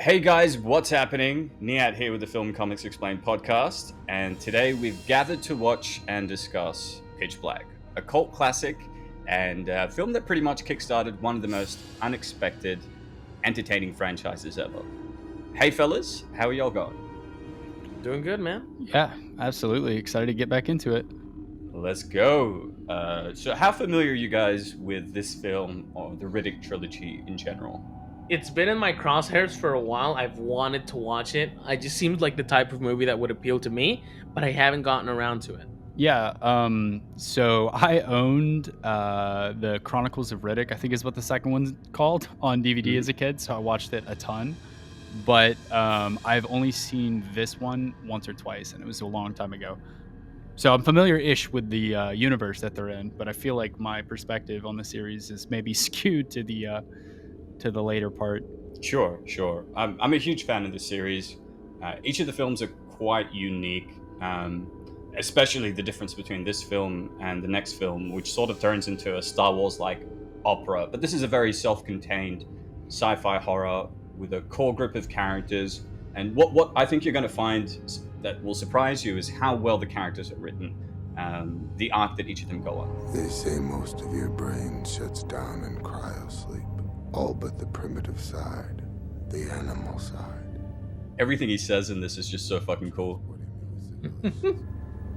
Hey guys, what's happening? Niyat here with the Film Comics Explained podcast, and today we've gathered to watch and discuss Pitch Black, a cult classic and a film that pretty much kickstarted one of the most unexpected, entertaining franchises ever. Hey fellas, how are y'all going? Doing good, man. Yeah, absolutely. Excited to get back into it. Let's go. So how familiar are you guys with this film or the Riddick trilogy in general? It's been in my crosshairs for a while. I've wanted to watch it. It just seemed like the type of movie that would appeal to me, but I haven't gotten around to it. Yeah, so I owned the Chronicles of Riddick, I think is what the second one's called, on DVD as a kid, so I watched it a ton. But I've only seen this one once or twice, and it was a long time ago. So I'm familiar-ish with the universe that they're in, but I feel like my perspective on the series is maybe skewed to the later part. Sure. I'm a huge fan of the series. Each of the films are quite unique, especially the difference between this film and the next film, which sort of turns into a Star Wars-like opera. But this is a very self-contained sci-fi horror with a core group of characters. And what I think you're going to find that will surprise you is how well the characters are written, the arc that each of them go on. They say most of your brain shuts down in cryosleep. All but the primitive side, the animal side. Everything he says in this is just so fucking cool.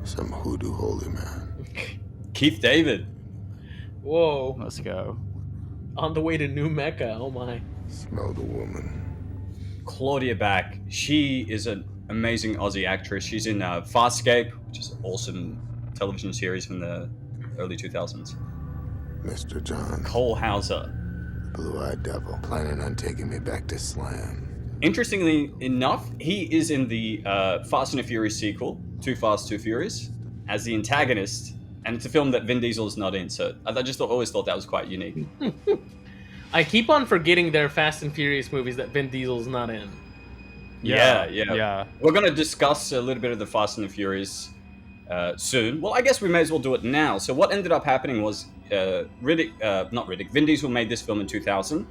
Some hoodoo holy man. Keith David. Whoa. Let's go. On the way to New Mecca. Oh my. Smell the woman. Claudia Back. She is an amazing Aussie actress. She's in Farscape, which is an awesome television series from the early 2000s. Mr. John. Cole Hauser. Blue-eyed devil, planning on taking me back to Slam. Interestingly enough, he is in the Fast and the Furious sequel, Too Fast, Too Furious, as the antagonist, and it's a film that Vin Diesel is not in, so I just always thought that was quite unique. I keep on forgetting there are Fast and Furious movies that Vin Diesel's not in. Yeah. We're going to discuss a little bit of the Fast and the Furious soon. Well, I guess we may as well do it now. So what ended up happening was Vin Diesel made this film in 2000.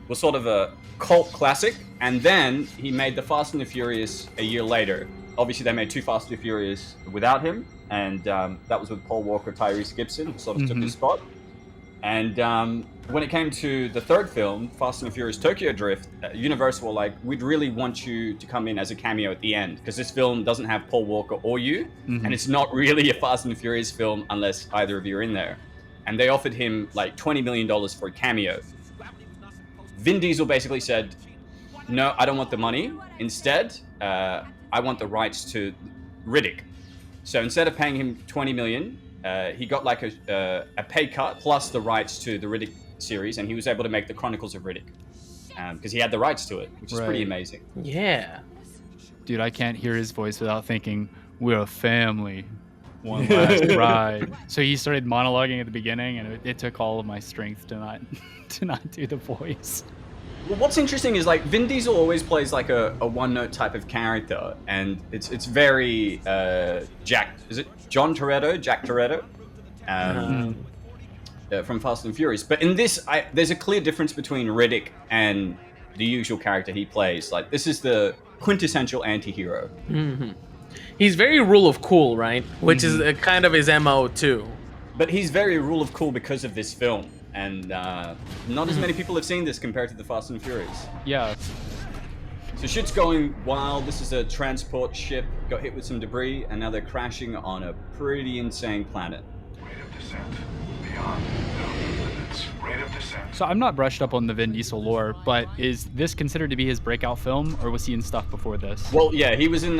Was sort of a cult classic, and then he made the Fast and the Furious a year later. Obviously, they made Too Fast, Too Furious without him, and that was with Paul Walker, Tyrese Gibson, who sort of took his spot. And when it came to the third film, Fast and the Furious Tokyo Drift, Universal were like, we'd really want you to come in as a cameo at the end, because this film doesn't have Paul Walker or you, and it's not really a Fast and the Furious film unless either of you are in there. And they offered him like $20 million for a cameo. Vin Diesel basically said, no, I don't want the money. Instead, I want the rights to Riddick. So instead of paying him $20 million, he got like a pay cut plus the rights to the Riddick series, and he was able to make the Chronicles of Riddick because he had the rights to it, which is pretty amazing. Yeah. Dude, I can't hear his voice without thinking, we're a family. One last ride. So he started monologuing at the beginning, and it took all of my strength to not do the voice. Well, what's interesting is like Vin Diesel always plays like a one-note type of character, and it's very Jack Toretto, from Fast and Furious. But in this, there's a clear difference between Riddick and the usual character he plays. Like this is the quintessential anti-hero. Mm-hmm. He's very rule of cool, right? Which is kind of his MO too. But he's very rule of cool because of this film. And not as many people have seen this compared to the Fast and Furious. Yeah. So shit's going wild. This is a transport ship, got hit with some debris, and now they're crashing on a pretty insane planet. Rate of descent beyond known limits. Rate of descent. So I'm not brushed up on the Vin Diesel lore, but is this considered to be his breakout film, or was he in stuff before this? Well, yeah, he was in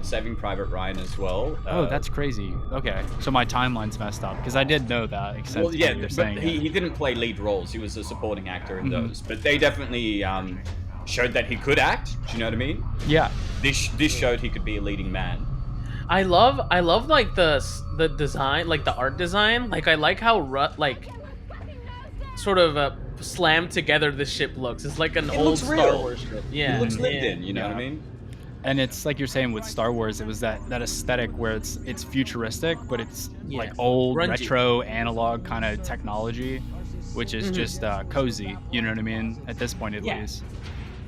Saving Private Ryan as well. Oh, that's crazy. Okay, so my timeline's messed up, because I did know that. Except well, yeah, you're but saying he didn't play lead roles. He was a supporting actor in those. But they definitely showed that he could act. Do you know what I mean? Yeah. This showed he could be a leading man. I love like the design, like the art design. Like I like how sort of slammed together this ship looks. It's like an old Star Wars ship. Yeah. It looks lived in, you know what I mean? And it's like you're saying with Star Wars, it was that aesthetic where it's futuristic, but it's like old, grungy, retro, analog kind of technology, which is just cozy. You know what I mean? At this point, at least.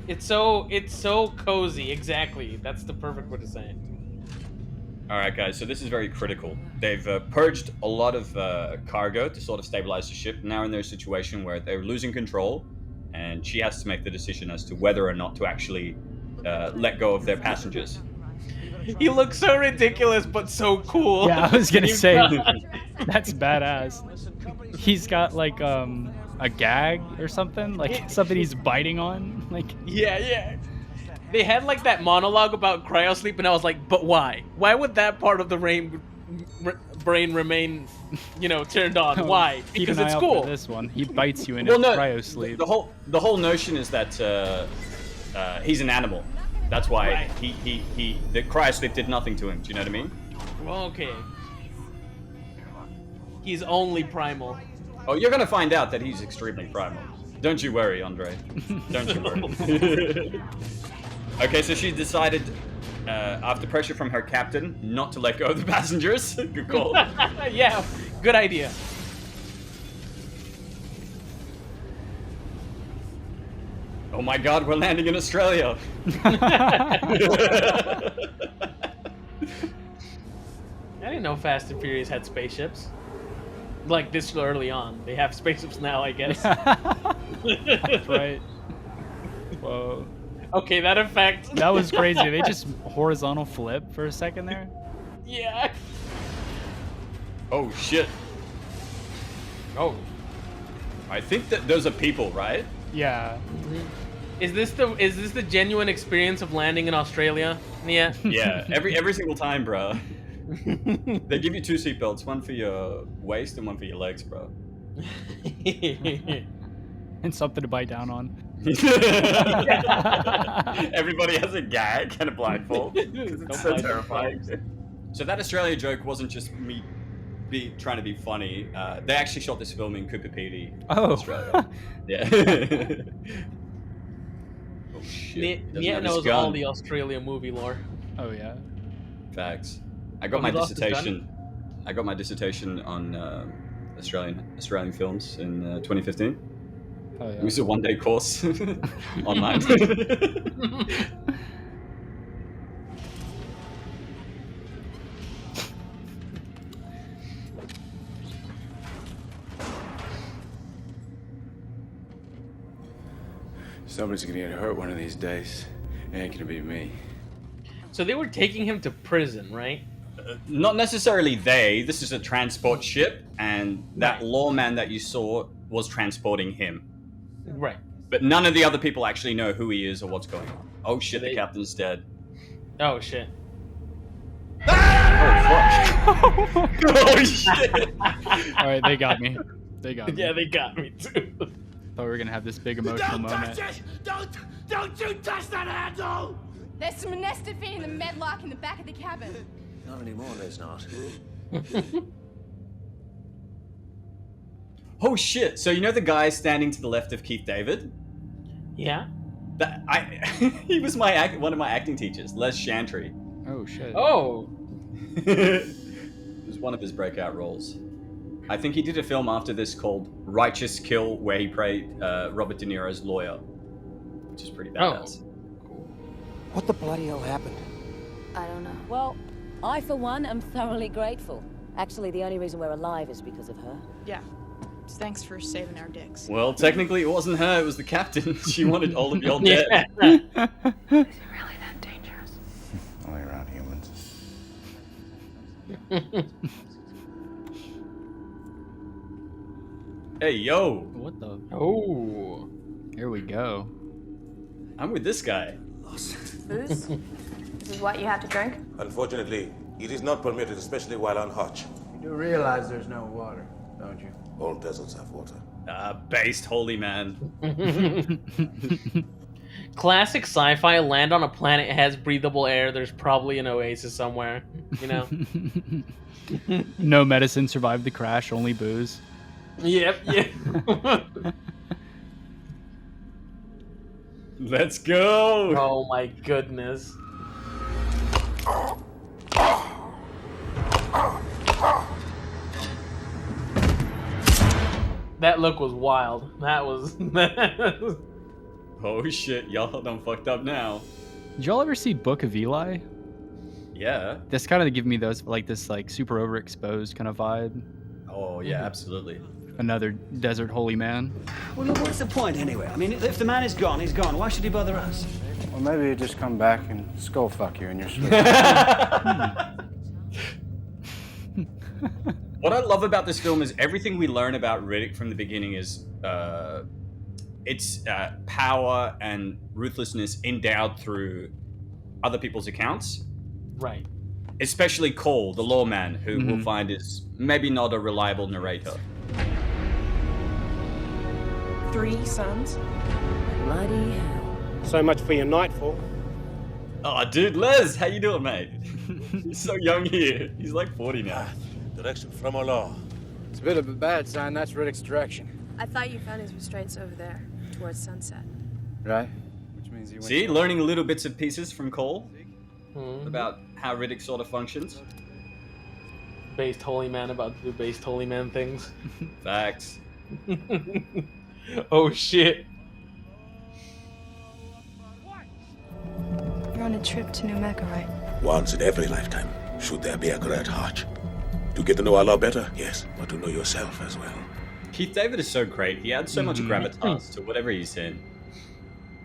It's so cozy. Exactly. That's the perfect word to say it. All right, guys. So this is very critical. They've purged a lot of cargo to sort of stabilize the ship. Now in their situation where they're losing control, and she has to make the decision as to whether or not to actually let go of their passengers. He looks so ridiculous, but so cool. Yeah, I was gonna say that's badass. He's got like a gag or something, like something he's biting on. Like yeah. They had like that monologue about cryosleep, and I was like, but why? Why would that part of the brain remain, turned on? Why? Because it's cool. This one, he bites you in cryosleep. The whole notion is that he's an animal. That's why Right. the cryosleep did nothing to him. Do you know what I mean? Well, okay. He's only primal. Oh, you're gonna find out that he's extremely primal. Don't you worry, Andre. Don't you worry. Okay, so she decided, after pressure from her captain, not to let go of the passengers. Good call. Yeah, good idea. Oh my god, we're landing in Australia. I didn't know Fast and Furious had spaceships. Like this early on. They have spaceships now, I guess. That's right. Whoa. Okay, that effect. That was crazy. They just horizontal flip for a second there. Yeah. Oh shit. Oh. I think that those are people, right? Yeah. Is this the genuine experience of landing in Australia? Yeah. Yeah, every single time, bro. They give you 2 seatbelts, one for your waist and one for your legs, bro. And something to bite down on. Everybody has a gag and a blindfold. It's so terrifying. So that Australia joke wasn't just me trying to be funny. They actually shot this film in Kupapiti, Australia. Yeah. Oh shit. Niyat knows all the Australia movie lore. Oh yeah. Facts. I got my dissertation. I got my dissertation on Australian films in 2015. Oh, yeah. It was a 1-day course online. Somebody's gonna get hurt one of these days. It ain't gonna be me. So they were taking him to prison, right? Not necessarily they. This is a transport ship, and that Right. lawman that you saw was transporting him. Right. But none of the other people actually know who he is or what's going on. Oh shit, the captain's dead. Oh shit. Oh fuck. Oh shit. Alright, they got me. They got me. Yeah, they got me too. Thought we were gonna have this big emotional moment. Don't you touch that handle! There's some anesthafine in the medlock in the back of the cabin. Not anymore, there's not. Oh shit. So you know the guy standing to the left of Keith David? Yeah. He was one of my acting teachers, Les Chantry. Oh shit. Oh. It was one of his breakout roles. I think he did a film after this called Righteous Kill, where he played Robert De Niro's lawyer, which is pretty badass. What the bloody hell happened? I don't know. Well, I, for one, am thoroughly grateful. Actually, the only reason we're alive is because of her. Yeah. Thanks for saving our dicks. Well, technically it wasn't her, it was the captain. She wanted all of y'all dead. Is it really that dangerous? Only around humans. Hey, yo. What the? Oh. Here we go. I'm with this guy. Booze? This is what you have to drink? Unfortunately, it is not permitted, especially while on hutch. You do realize there's no water, don't you? All deserts have water. Based holy man. Classic sci-fi. Land on a planet, it has breathable air. There's probably an oasis somewhere. You know. No medicine survived the crash. Only booze. Yep. Let's go. Oh my goodness. That look was wild. That was. Oh shit, y'all done fucked up now. Did y'all ever see Book of Eli? Yeah. That's kind of giving me those this like super overexposed kind of vibe. Oh yeah, absolutely. Another desert holy man. Well, look, what's the point anyway? I mean, if the man is gone, he's gone. Why should he bother us? Well, maybe he'd just come back and skull fuck you in your sleep. What I love about this film is everything we learn about Riddick from the beginning is its power and ruthlessness endowed through other people's accounts. Right. Especially Cole, the lawman, who we'll find is maybe not a reliable narrator. 3 sons? Bloody hell. So much for your nightfall. Oh, dude, Les, how you doing, mate? He's so young here. He's like 40 now. Direction from Allah. It's a bit of a bad sign. That's Riddick's direction. I thought you found his restraints over there, towards sunset. Right? Which means he went... See, learning little bits and pieces from Cole about how Riddick sort of functions. Based holy man about to do based holy man things. Facts. Oh shit. You're on a trip to New Mecca, right? Once in every lifetime, should there be a great Hajj. To get to know Allah better, yes, but to know yourself as well. Keith David is so great. He adds so much gravitas to whatever he's in.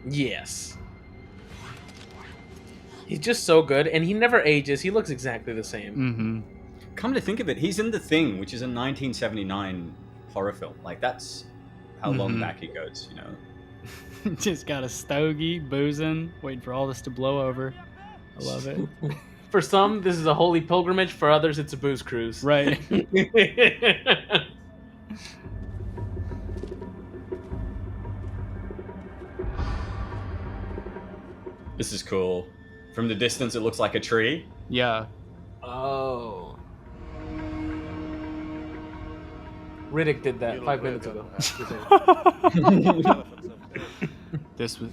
Yes. He's just so good, and he never ages. He looks exactly the same. Come to think of it, he's in The Thing, which is a 1979 horror film. Like, that's how long back it goes, you know? Just got a stogie, boozing, waiting for all this to blow over. I love it. For some, this is a holy pilgrimage. For others, it's a booze cruise. Right. This is cool. From the distance, it looks like a tree. Yeah. Oh. Riddick did that 5 minutes ago.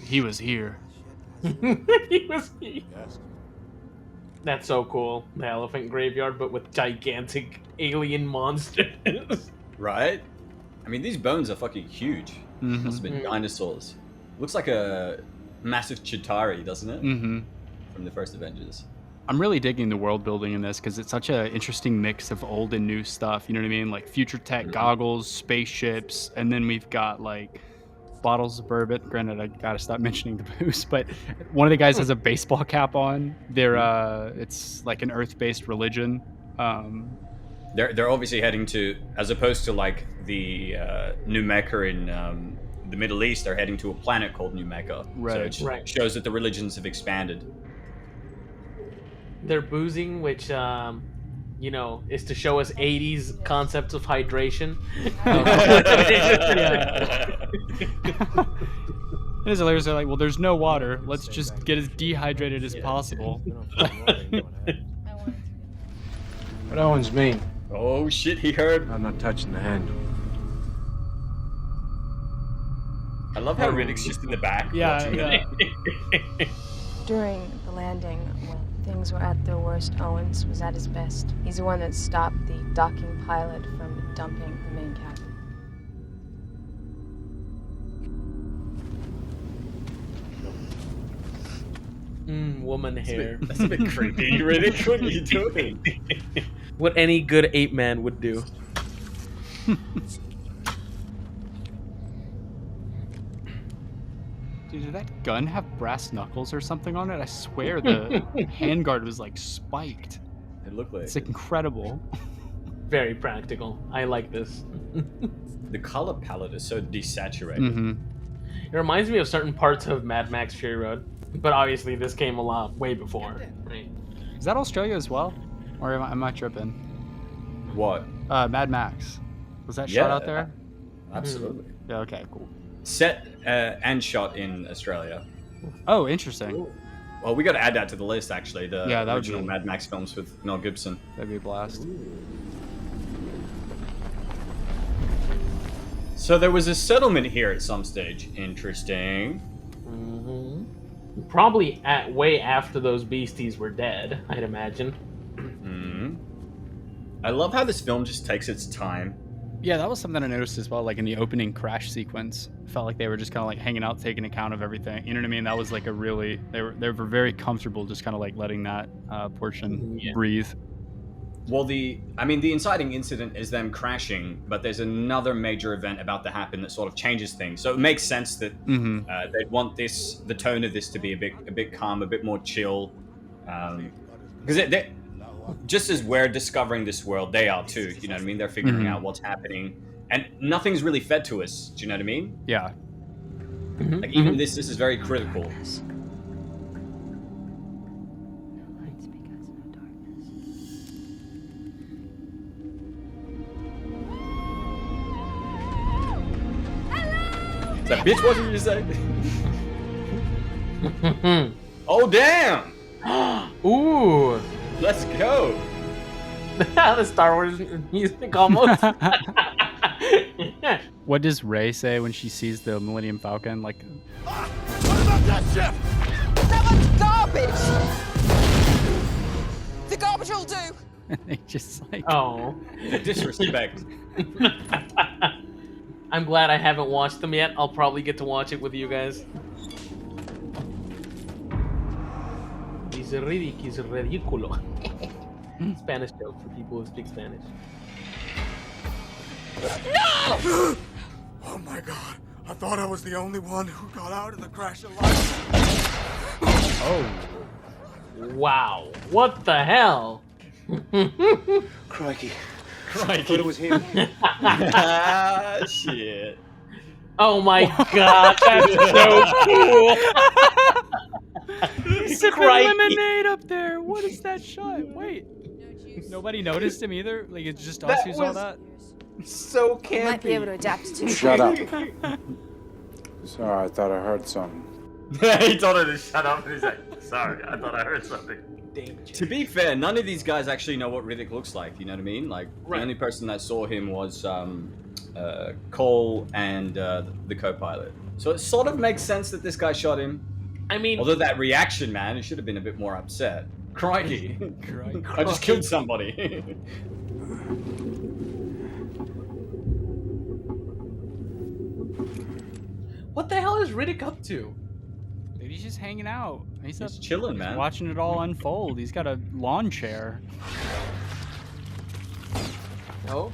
He was here. He was here. That's so cool. The elephant graveyard, but with gigantic alien monsters. Right? I mean, these bones are fucking huge. Must have been dinosaurs. Looks like a massive Chitauri, doesn't it? From the first Avengers. I'm really digging the world building in this because it's such an interesting mix of old and new stuff. You know what I mean? Like future tech goggles, spaceships, and then we've got like bottles of bourbon. Granted, I gotta stop mentioning the booze, but one of the guys has a baseball cap on. It's like an Earth-based religion. They're obviously heading to, as opposed to like the New Mecca in the Middle East, they're heading to a planet called New Mecca. Right. So it shows that the religions have expanded. They're boozing, which is to show us 80s concepts of hydration. It's hilarious. They're like, well, there's no water. Let's just get as dehydrated as possible. What Owens mean? Oh shit, he heard. I'm not touching the handle. I love how Riddick's just in the back. Yeah. During the landing, when things were at their worst, Owens was at his best. He's the one that stopped the docking pilot from dumping the main cabin. Woman hair. That's a bit creepy, Riddick. What are you doing? What any good ape man would do. Dude, did that gun have brass knuckles or something on it? I swear the handguard was like spiked. It looked like it's like incredible. Very practical. I like this. The color palette is so desaturated. It reminds me of certain parts of Mad Max Fury Road, but obviously this came a lot way before. Right? Is that Australia as well, or am I tripping? What? Mad Max. Was that shot out there? Absolutely. Yeah. Okay. Cool. Set and shot in Australia. Oh, interesting. Well, we got to add that to the list, actually. The that original Mad Max films with Mel Gibson. That'd be a blast. So there was a settlement here at some stage. Interesting. Probably way after those beasties were dead, I'd imagine. I love how this film just takes its time. Yeah, that was something I noticed as well. Like in the opening crash sequence, felt like they were just kind of like hanging out, taking account of everything. You know what I mean? That was like a really they were very comfortable, just kind of like letting that portion breathe. Well, the inciting incident is them crashing, but there's another major event about to happen that sort of changes things. So it makes sense that they'd want the tone of this to be a bit calm, a bit more chill, because just as we're discovering this world, they are too. You know what I mean? They're figuring out what's happening, and nothing's really fed to us. Do you know what I mean? Yeah. Like even this is very critical. That bitch, what did you say? Oh, damn! Ooh! Let's go! The Star Wars music almost. What does Rey say when she sees the Millennium Falcon? Like, What about that ship? That one's garbage! The garbage will do! they just like... Oh. The disrespect. I'm glad I haven't watched them yet. I'll probably get to watch it with you guys. It's ridículo. Spanish joke for people who speak Spanish. No! Oh my god. I thought I was the only one who got out of the crash alive. Oh. Wow. What the hell? Crikey. I thought it was him. Ah, shit. Oh my god, that's so cool. Sipping lemonade up there. What is that shot? Wait. Nobody noticed him either? Like, it's just us who saw that? So campy. You might be able to adapt to. Shut up. Sorry, I thought I heard something. He told her to shut up and he's like, sorry, I thought I heard something. To be fair, none of these guys actually know what Riddick looks like, you know what I mean? Like, the only person that saw him was Cole and the co-pilot. So it sort of makes sense that this guy shot him. I mean... Although that reaction, man, he should have been a bit more upset. Crikey. I just killed somebody. What the hell is Riddick up to? Dude, he's just hanging out. He's just chilling, man. Watching it all unfold. He's got a lawn chair. No.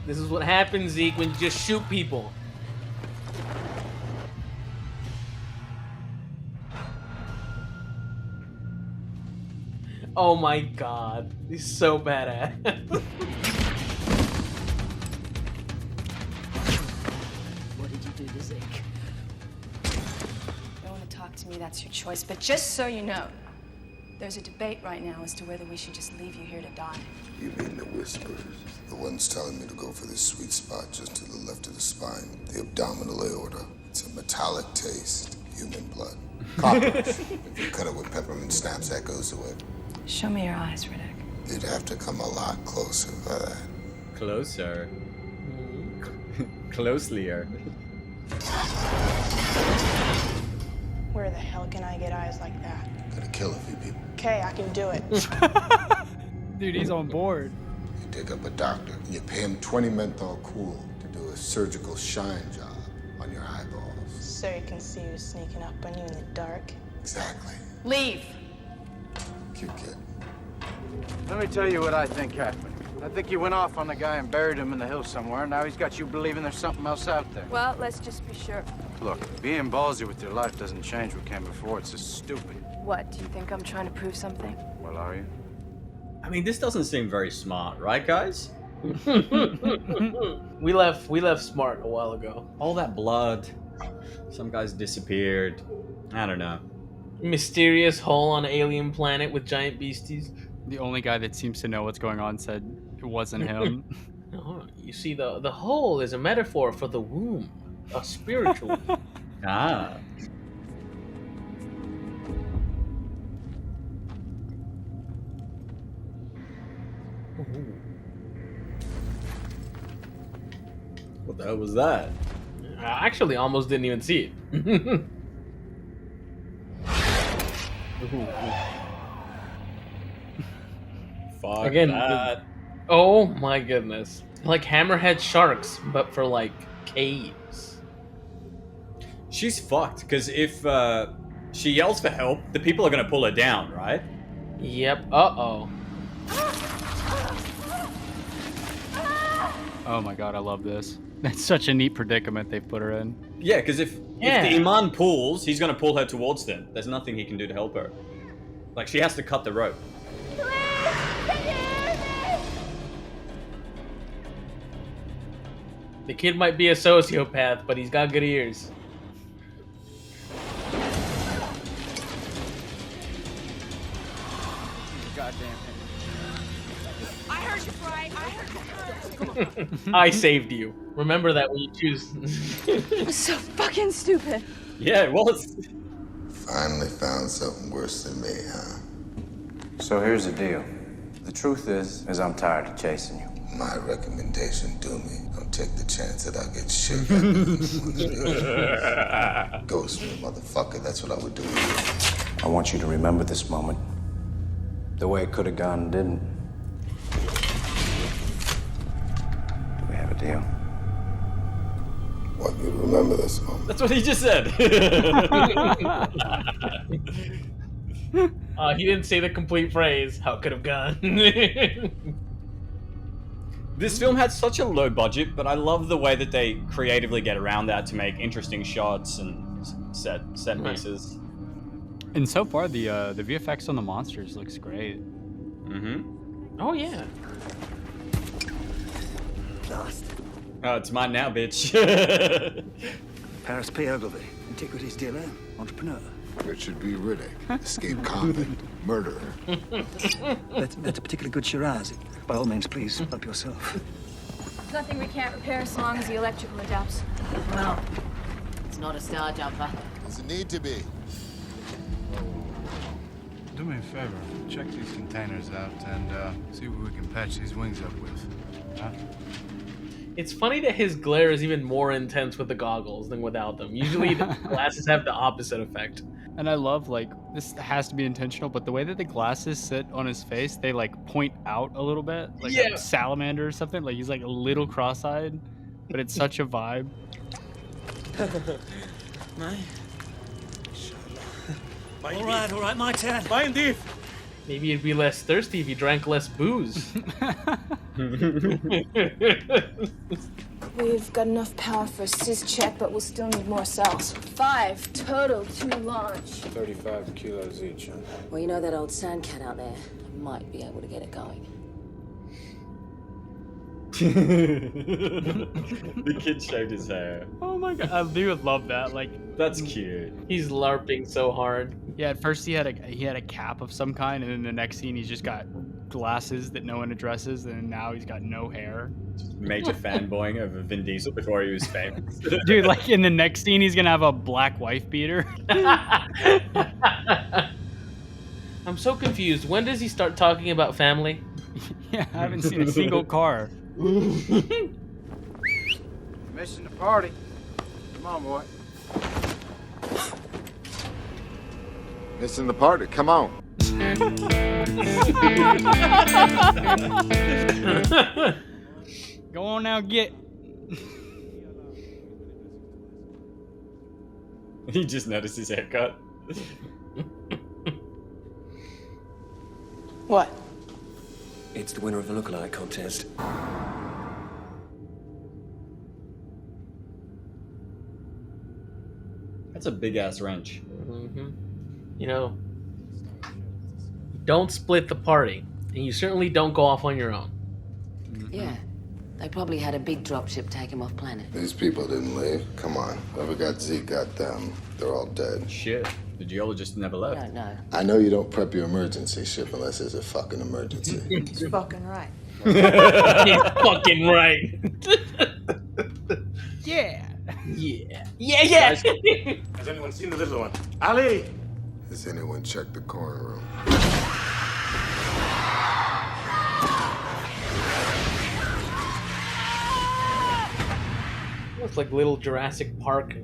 This is what happens, Zeke, when you just shoot people. Oh my god. He's so badass. What did you do to Zeke? Don't want to talk to me, that's your choice. But just so you know, there's a debate right now as to whether we should just leave you here to die. You mean the whispers? The ones telling me to go for this sweet spot just to the left of the spine, the abdominal aorta. It's a metallic taste, human blood. Cockroach. If you cut it with peppermint snaps, that goes away. Show me your eyes, Riddick. You'd have to come a lot closer for that. Closer. Closelier. Where the hell can I get eyes like that? Gonna kill a few people. Okay, I can do it. Dude, he's on board. You dig up a doctor, and you pay him 20 menthol cool to do a surgical shine job on your eyeballs. So you can see who's sneaking up on you in the dark. Exactly. Leave! Cute kid. Let me tell you what I think happened. I think you went off on the guy and buried him in the hills somewhere. Now he's got you believing there's something else out there. Well, let's just be sure. Look, being ballsy with your life doesn't change what came before. It's just stupid. What, do you think I'm trying to prove something? Well, are you? I mean, this doesn't seem very smart, right, guys? We left smart a while ago. All that blood. Some guys disappeared. I don't know. Mysterious hole on an alien planet with giant beasties. The only guy that seems to know what's going on said it wasn't him. Oh, you see, the hole is a metaphor for the womb, a spiritual. Ah. What the hell was that? I actually almost didn't even see it. Fuck again, that. Oh my goodness. Like hammerhead sharks, but for like caves. She's fucked, because if she yells for help, the people are going to pull her down, right? Yep. Uh-oh. Oh my god, I love this. That's such a neat predicament they've put her in. Yeah, because if the Iman pulls, he's going to pull her towards them. There's nothing he can do to help her. Like, she has to cut the rope. The kid might be a sociopath, but he's got good ears. Goddamn. I heard you, Brian. I heard you. I saved you. Remember that when you choose. It was so fucking stupid. Yeah, it was. Finally found something worse than me, huh? So here's the deal. The truth is I'm tired of chasing you. My recommendation, do me. Don't take the chance that I'll get shit. Ghost me, motherfucker. That's what I would do with you. I want you to remember this moment. The way it could have gone and didn't. Do we have a deal? Want you to remember this moment. That's what he just said. He didn't say the complete phrase. How it could have gone. This film had such a low budget, but I love the way that they creatively get around that to make interesting shots and set pieces. And so far, the VFX on the monsters looks great. Mm-hmm. Oh yeah. Last. Oh, it's mine now, bitch. Paris P. Ogilvy, antiquities dealer, entrepreneur. Richard B. Riddick, escaped convict, murderer. That's a particularly good Shiraz. By all means, please help yourself. There's nothing we can't repair as long as the electrical adapts. Well, it's not a star jumper. Does it need to be? Do me a favor, check these containers out and see what we can patch these wings up with. Huh? It's funny that his glare is even more intense with the goggles than without them. Usually the glasses have the opposite effect. And I love, like, this has to be intentional, but the way that the glasses sit on his face, they, like, point out a little bit. Like a salamander or something. Like, he's, like, a little cross-eyed, but it's such a vibe. All right, my turn. Fine, Dave. Maybe he'd be less thirsty if he drank less booze. We've got enough power for a sys check, but we'll still need more cells. 5 total to launch. 35 kilos each, huh? Well, you know that old sand cat out there? I might be able to get it going. The kid shaved his hair. Oh my god, I do love that. Like, that's cute. He's LARPing so hard. Yeah, at first he had a cap of some kind, and then the next scene he's just got glasses that no one addresses, and now he's got no hair. Major fanboying over Vin Diesel before he was famous. Dude, like in the next scene he's gonna have a black wife beater. I'm so confused. When does he start talking about family? Yeah, I haven't seen a single car. Missing the party. Come on, boy. Missing the party. Come on. Go on now, get. He just noticed his haircut. What? It's the winner of the lookalike contest. That's a big ass wrench. Mm-hmm. You know, don't split the party, and you certainly don't go off on your own. Yeah, they probably had a big dropship take him off planet. These people didn't leave. Come on. Whoever got Zeke got them. They're all dead. Shit. The geologist never left. I don't know. I know you don't prep your emergency ship unless there's a fucking emergency. He's fucking right. He's fucking right. Yeah. Yeah. Yeah, yeah. Has anyone seen the little one? Ali! Has anyone checked the corn room? Looks like little Jurassic Park.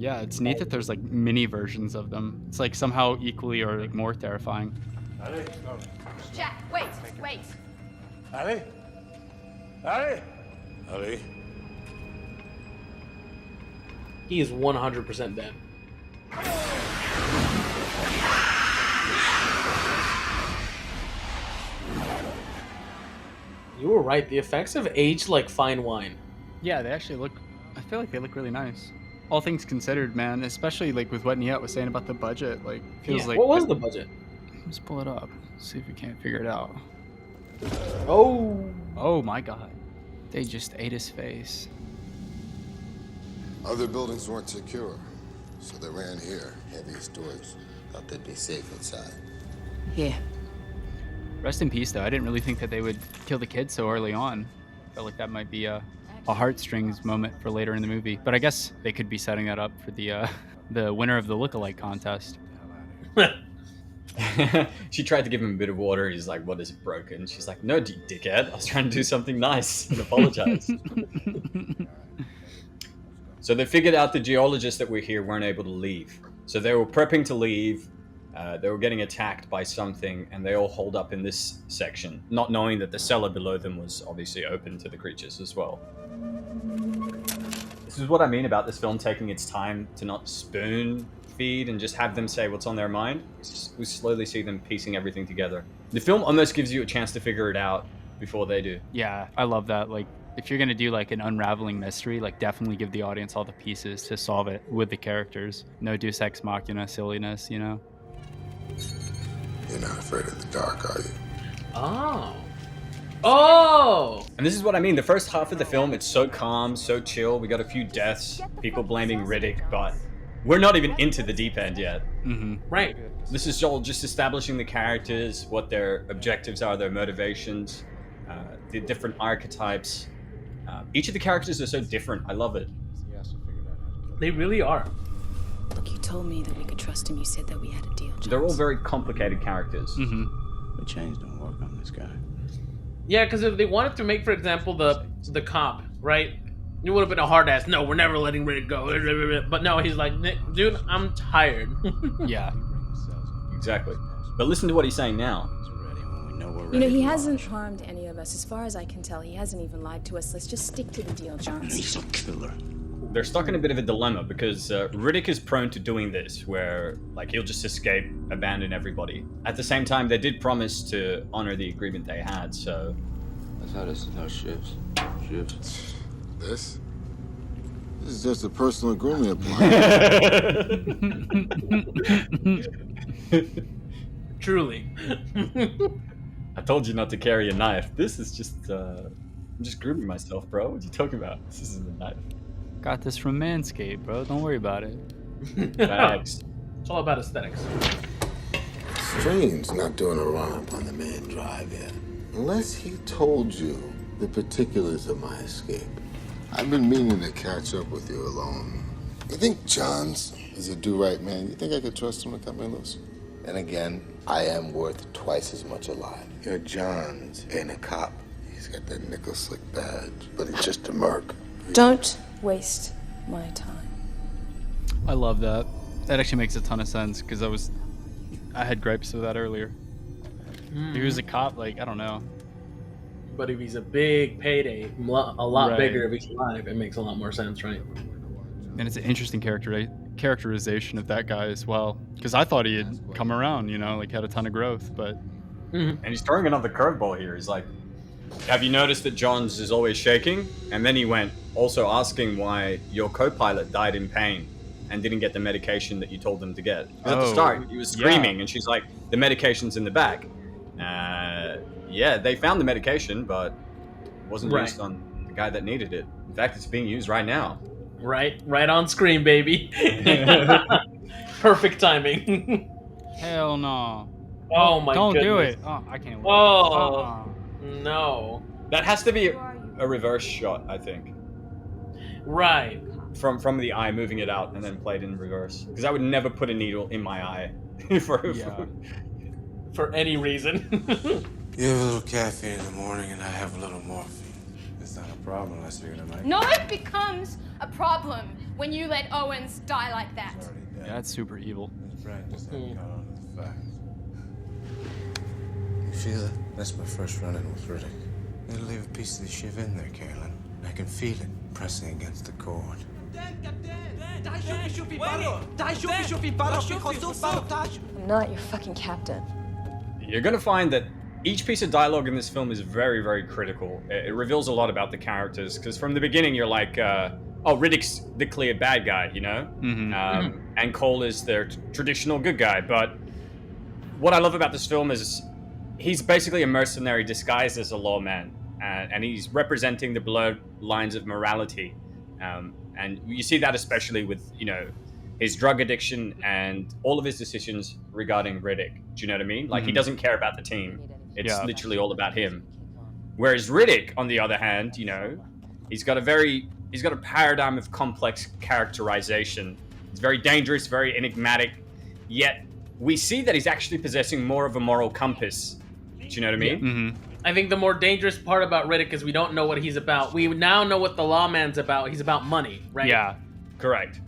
Yeah, it's neat that there's like mini versions of them. It's like somehow equally or like more terrifying. Ali, no. Jack, wait. Ali? Ali? Ali? He is 100% dead. You were right. The effects have aged like fine wine. Yeah, they actually look. I feel like they look really nice. All things considered, man. Especially like with what Niyat was saying about the budget. Like, feels like. What was the budget? Let's pull it up. See if we can't figure it out. Oh. Oh my God. They just ate his face. Other buildings weren't secure, so they ran here. Heavy storage. Thought they'd be safe inside. Here. Rest in peace, though. I didn't really think that they would kill the kid so early on. Felt like that might be a heartstrings moment for later in the movie. But I guess they could be setting that up for the winner of the lookalike contest. She tried to give him a bit of water. He's like, "What is it, broken?" She's like, "No, dickhead. I was trying to do something nice and apologize." So they figured out the geologists that were here weren't able to leave. So they were prepping to leave. They were getting attacked by something, and they all holed up in this section, not knowing that the cellar below them was obviously open to the creatures as well. This is what I mean about this film taking its time to not spoon feed and just have them say what's on their mind. We slowly see them piecing everything together. The film almost gives you a chance to figure it out before they do. Yeah, I love that. Like, if you're gonna do like an unraveling mystery, like definitely give the audience all the pieces to solve it with the characters. No Deus Ex Machina silliness, you know? You're not afraid of the dark, are you? Oh. Oh! And this is what I mean. The first half of the film, it's so calm, so chill. We got a few deaths, people blaming Riddick, but we're not even into the deep end yet. Mm-hmm. Right. This is all just establishing the characters, what their objectives are, their motivations, the different archetypes. Each of the characters are so different. I love it. They really are. Look, you told me that we could trust him. You said that we had a deal, Jones. They're all very complicated characters. Mm-hmm. The chains don't work on this guy. Yeah, because if they wanted to make, for example, the cop, right? It would have been a hard ass. No, we're never letting Riddick go. But no, he's like, dude, I'm tired. Yeah. Exactly. But listen to what he's saying now. You know, he hasn't harmed any of us. As far as I can tell, he hasn't even lied to us. Let's just stick to the deal, Jones. He's a killer. They're stuck in a bit of a dilemma because Riddick is prone to doing this, where like he'll just escape, abandon everybody. At the same time, they did promise to honor the agreement they had, so... That's how this is how shifts. This is just a personal agreement plan. Truly. I told you not to carry a knife. This is just, I'm just grooming myself, bro. What are you talking about? This isn't a knife. Got this from Manscaped, bro. Don't worry about it. Thanks. It's all about aesthetics. Strange not doing a run-up on the main drive yet. Unless he told you the particulars of my escape. I've been meaning to catch up with you alone. You think Johns is a do-right man? You think I could trust him to cut me loose? And again, I am worth twice as much alive. Your Johns ain't a cop. He's got that nickel slick badge, but he's just a merc. Don't waste my time. I love that. That actually makes a ton of sense because I had gripes with that earlier. If he was a cop, like, I don't know. But if he's a big payday, a lot bigger if he's alive, it makes a lot more sense, right? And it's an interesting characterization of that guy as well. Because I thought he had come around, you know, like had a ton of growth, but... And he's throwing another curveball here. He's like, have you noticed that Johns is always shaking? And then he went, also asking why your co-pilot died in pain and didn't get the medication that you told them to get. Because at the start, he was screaming, and she's like, the medication's in the back. Yeah, they found the medication, but it wasn't used on the guy that needed it. In fact, it's being used right now. Right on screen, baby. Perfect timing. Hell no. Oh my Don't goodness. do it. Oh, I can't wait. Oh, no. That has to be a reverse shot, I think. Right. From the eye, moving it out, and then played in reverse. Because I would never put a needle in my eye. For any reason. You have a little caffeine in the morning, and I have a little morphine. It's not a problem unless you're gonna make No, it becomes a problem when you let Owens die like that. Yeah, that's super evil. Just haven't caught on to the facts. You feel it? That's my first run-in with Riddick. They'll leave a piece of the shiv in there, Carolyn. I can feel it pressing against the cord. I'm not your fucking captain. You're gonna find that each piece of dialogue in this film is very, very critical. It reveals a lot about the characters, because from the beginning you're like, oh, Riddick's the clear bad guy, you know? And Cole is their traditional good guy, but what I love about this film is he's basically a mercenary disguised as a lawman, and he's representing the blurred lines of morality. And you see that especially with, you know, his drug addiction and all of his decisions regarding Riddick. Do you know what I mean? Like, he doesn't care about the team. It's literally all about him. Whereas Riddick, on the other hand, you know, he's got a paradigm of complex characterization. It's very dangerous, very enigmatic, yet we see that he's actually possessing more of a moral compass. Do you know what I mean? I think the more dangerous part about Riddick is we don't know what he's about. We now know what the lawman's about. He's about money, right? Yeah, correct.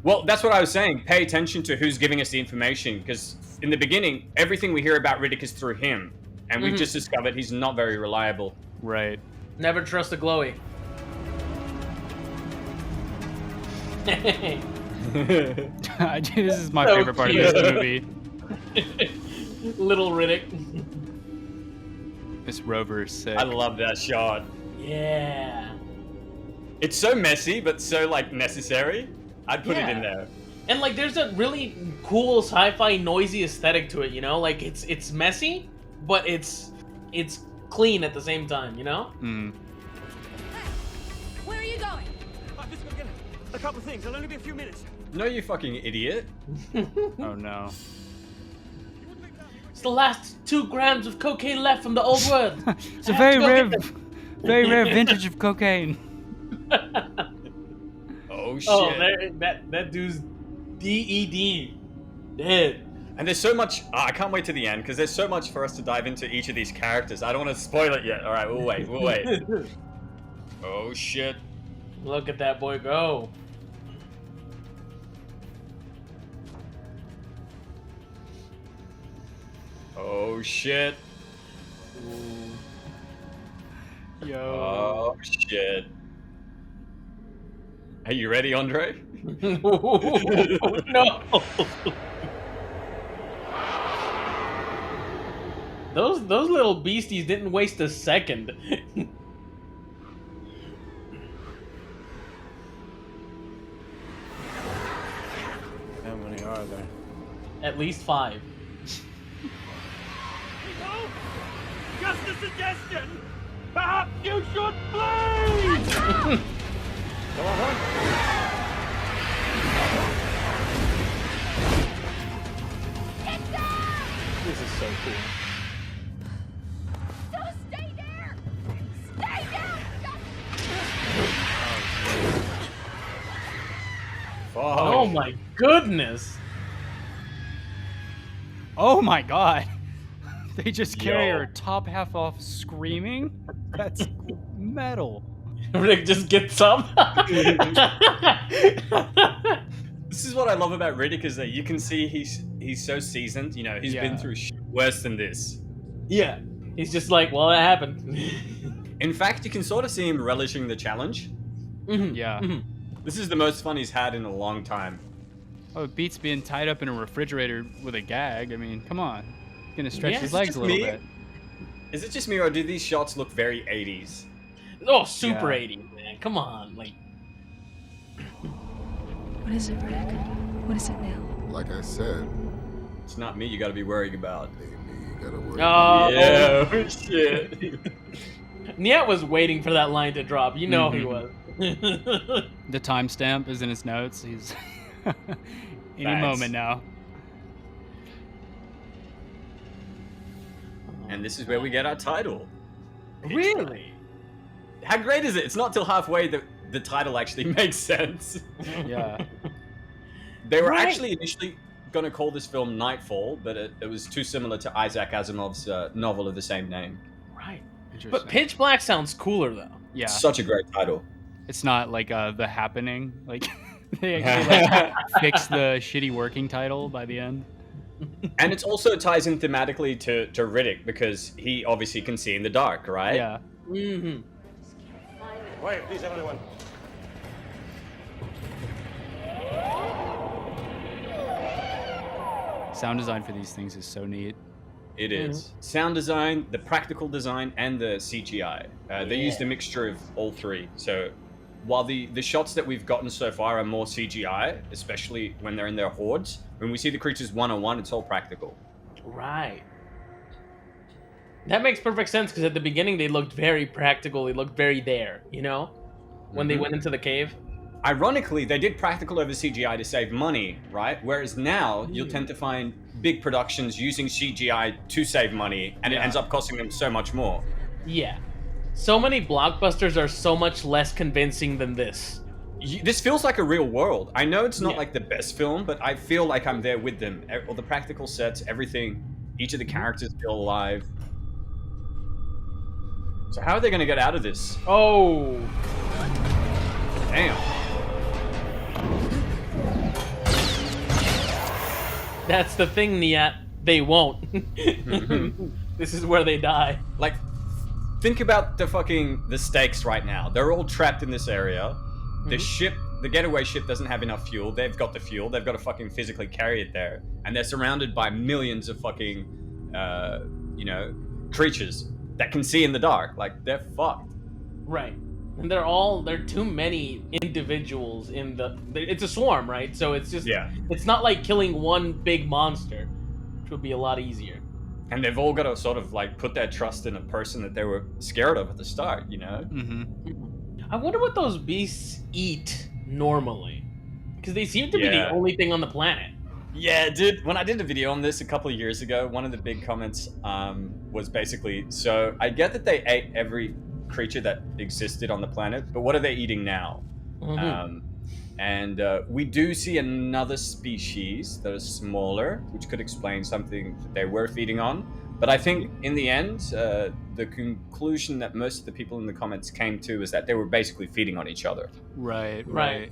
Well, that's what I was saying. Pay attention to who's giving us the information, because in the beginning, everything we hear about Riddick is through him. And we've just discovered he's not very reliable. Right. Never trust a glowy. This is my favorite part of this movie. Little Riddick. Miss Rover is sick. I love that shot. Yeah. It's so messy, but so, like, necessary. I'd put it in there. And, like, there's a really cool sci-fi noisy aesthetic to it, you know? Like, it's messy, but it's clean at the same time, you know? Where are you going? I'm just gonna get a couple of things. It'll only be a few minutes. No, you fucking idiot. Oh, no. It's the last 2 grams of cocaine left from the old world. It's a very rare vintage of cocaine. Oh, shit. Oh, that dude's DED. Dead. And there's so much... I can't wait to the end, because there's so much for us to dive into each of these characters. I don't want to spoil it yet. All right, we'll wait. Oh, shit. Look at that boy go. Oh, shit. Yo. Oh, shit. Are you ready, Andre? No. Those little beasties didn't waste a second. How many are there? At least 5. Just a suggestion! Perhaps you should flee! Come on. This is so cool. Just stay there! Stay down! Oh my goodness! Oh my god. They just carry her top half off screaming? That's metal. Rick just gets up. This is what I love about Riddick, is that you can see he's so seasoned. You know, he's been through shit worse than this. Yeah. He's just like, well, that happened. In fact, you can sort of see him relishing the challenge. Yeah. This is the most fun he's had in a long time. Oh, it beats being tied up in a refrigerator with a gag. I mean, come on. He's gonna stretch Yeah, his is it legs just a little me? bit. Is it just me, or do these shots look very 80s? Oh, super 80s, man. Come on, like. What is it, Rick? What is it now? Like I said, it's not me you gotta be worrying about. You gotta worry Oh, yeah, shit. Niyat was waiting for that line to drop. You know he was. The timestamp is in his notes. He's any moment now. And this is where we get our title. Really? How great is it? It's not till halfway that the title actually makes sense. Yeah. They were actually initially going to call this film Nightfall, but it was too similar to Isaac Asimov's novel of the same name. Right. But Pitch Black sounds cooler, though. Yeah. Such a great title. It's not like The Happening. Like, they actually fix the shitty working title by the end. And it also ties in thematically to Riddick, because he obviously can see in the dark, right? Yeah. Mm-hmm. Quiet, please, everyone. Sound design for these things is so neat. It is. Sound design, the practical design, and the CGI. They used a mixture of all three. So while the shots that we've gotten so far are more CGI, especially when they're in their hordes, when we see the creatures one-on-one, it's all practical. Right. That makes perfect sense, because at the beginning they looked very practical. They looked very there, you know? When they went into the cave. Ironically, they did practical over CGI to save money, right? Whereas now, you'll tend to find big productions using CGI to save money, and it ends up costing them so much more. Yeah. So many blockbusters are so much less convincing than this. This feels like a real world. I know it's not like the best film, but I feel like I'm there with them. All the practical sets, everything, each of the characters feel alive. So how are they going to get out of this? Oh. Damn. That's the thing, Niyat. They won't. This is where they die. Like, think about the stakes right now. They're all trapped in this area. The ship, the getaway ship doesn't have enough fuel. They've got the fuel. They've got to fucking physically carry it there. And they're surrounded by millions of fucking, creatures that can see in the dark. Like, they're fucked. Right. And they're too many individuals in it's a swarm, right? So it's just, it's not like killing one big monster, which would be a lot easier. And they've all got to sort of like put their trust in a person that they were scared of at the start, you know? I wonder what those beasts eat normally. Because they seem to be the only thing on the planet. Yeah, dude. When I did a video on this a couple of years ago, one of the big comments was basically, so I get that they ate every creature that existed on the planet, but what are they eating now? We do see another species that is smaller, which could explain something that they were feeding on. But I think in the end, the conclusion that most of the people in the comments came to is that they were basically feeding on each other. Right.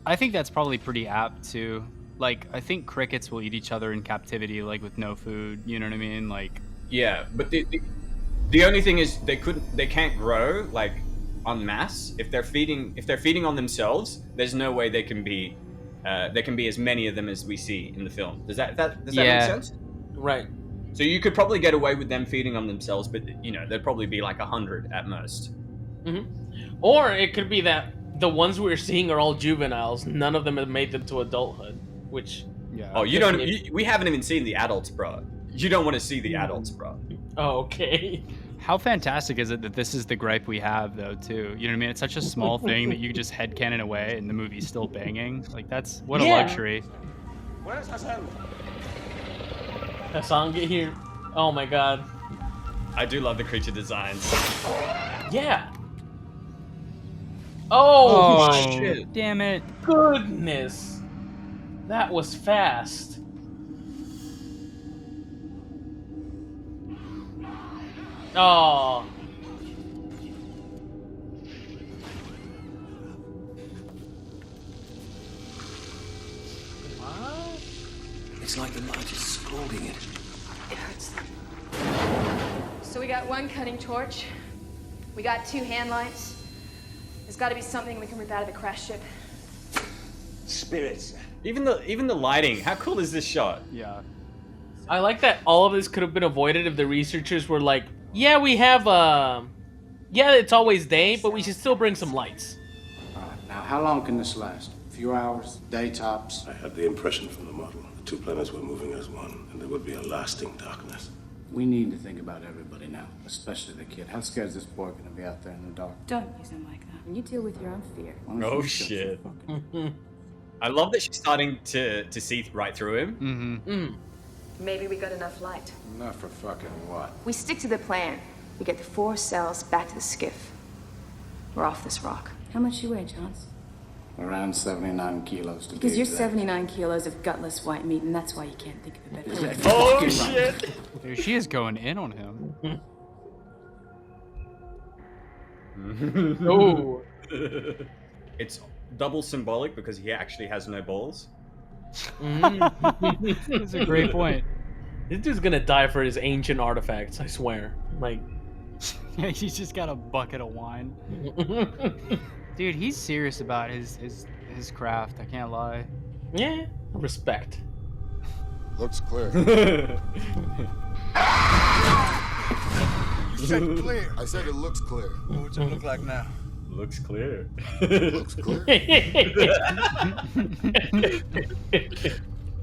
I think that's probably pretty apt too. Like, I think crickets will eat each other in captivity, like with no food. You know what I mean? Like, yeah, but the only thing is they can't grow like en masse. If they're feeding on themselves, there's no way they can be as many of them as we see in the film. Does that make sense? Right. So you could probably get away with them feeding on themselves, but there'd probably be like 100 at most. Or it could be that the ones we're seeing are all juveniles. None of them have made them to adulthood, which Oh, we haven't even seen the adults, bro. You don't want to see the adults, bro. Oh, okay. How fantastic is it that this is the gripe we have, though, too? You know what I mean? It's such a small thing that you could just headcanon away and the movie's still banging. Like, what a luxury. Where's Hassan? Hassan, get here. Oh my god. I do love the creature designs. Yeah. Oh shit. Damn it. Goodness. That was fast. Oh. What? It's like the light is scalding it. It hurts them. So we got one cutting torch. We got 2 hand lights. There's got to be something we can rip out of the crash ship. Spirits. Even the lighting. How cool is this shot? Yeah. I like that all of this could have been avoided if the researchers were like, yeah, we have, it's always day, but we should still bring some lights. All right, now how long can this last? A few hours? Day tops? I had the impression from the model. The 2 planets were moving as one, and there would be a lasting darkness. We need to think about everybody now, especially the kid. How scared is this boy gonna be out there in the dark? Don't use him like that. You deal with your own fear. Oh, shit. I love that she's starting to see right through him. Maybe we got enough light. Enough for fucking what? We stick to the plan. We get the 4 cells back to the skiff. We're off this rock. How much you weigh, Chance? Around 79 kilos to Because be you're exact. 79 kilos of gutless white meat, and that's why you can't think of a better way. Oh, shit! Dude, she is going in on him. Oh. It's double symbolic because he actually has no balls. That's a great point. This dude's gonna die for his ancient artifacts, I swear. Like, Yeah, he's just got a bucket of wine. Dude, he's serious about his craft. I can't lie. Yeah, respect. Looks clear. You said clear. I said it looks clear. What's it look like now? Looks clear. Looks clear.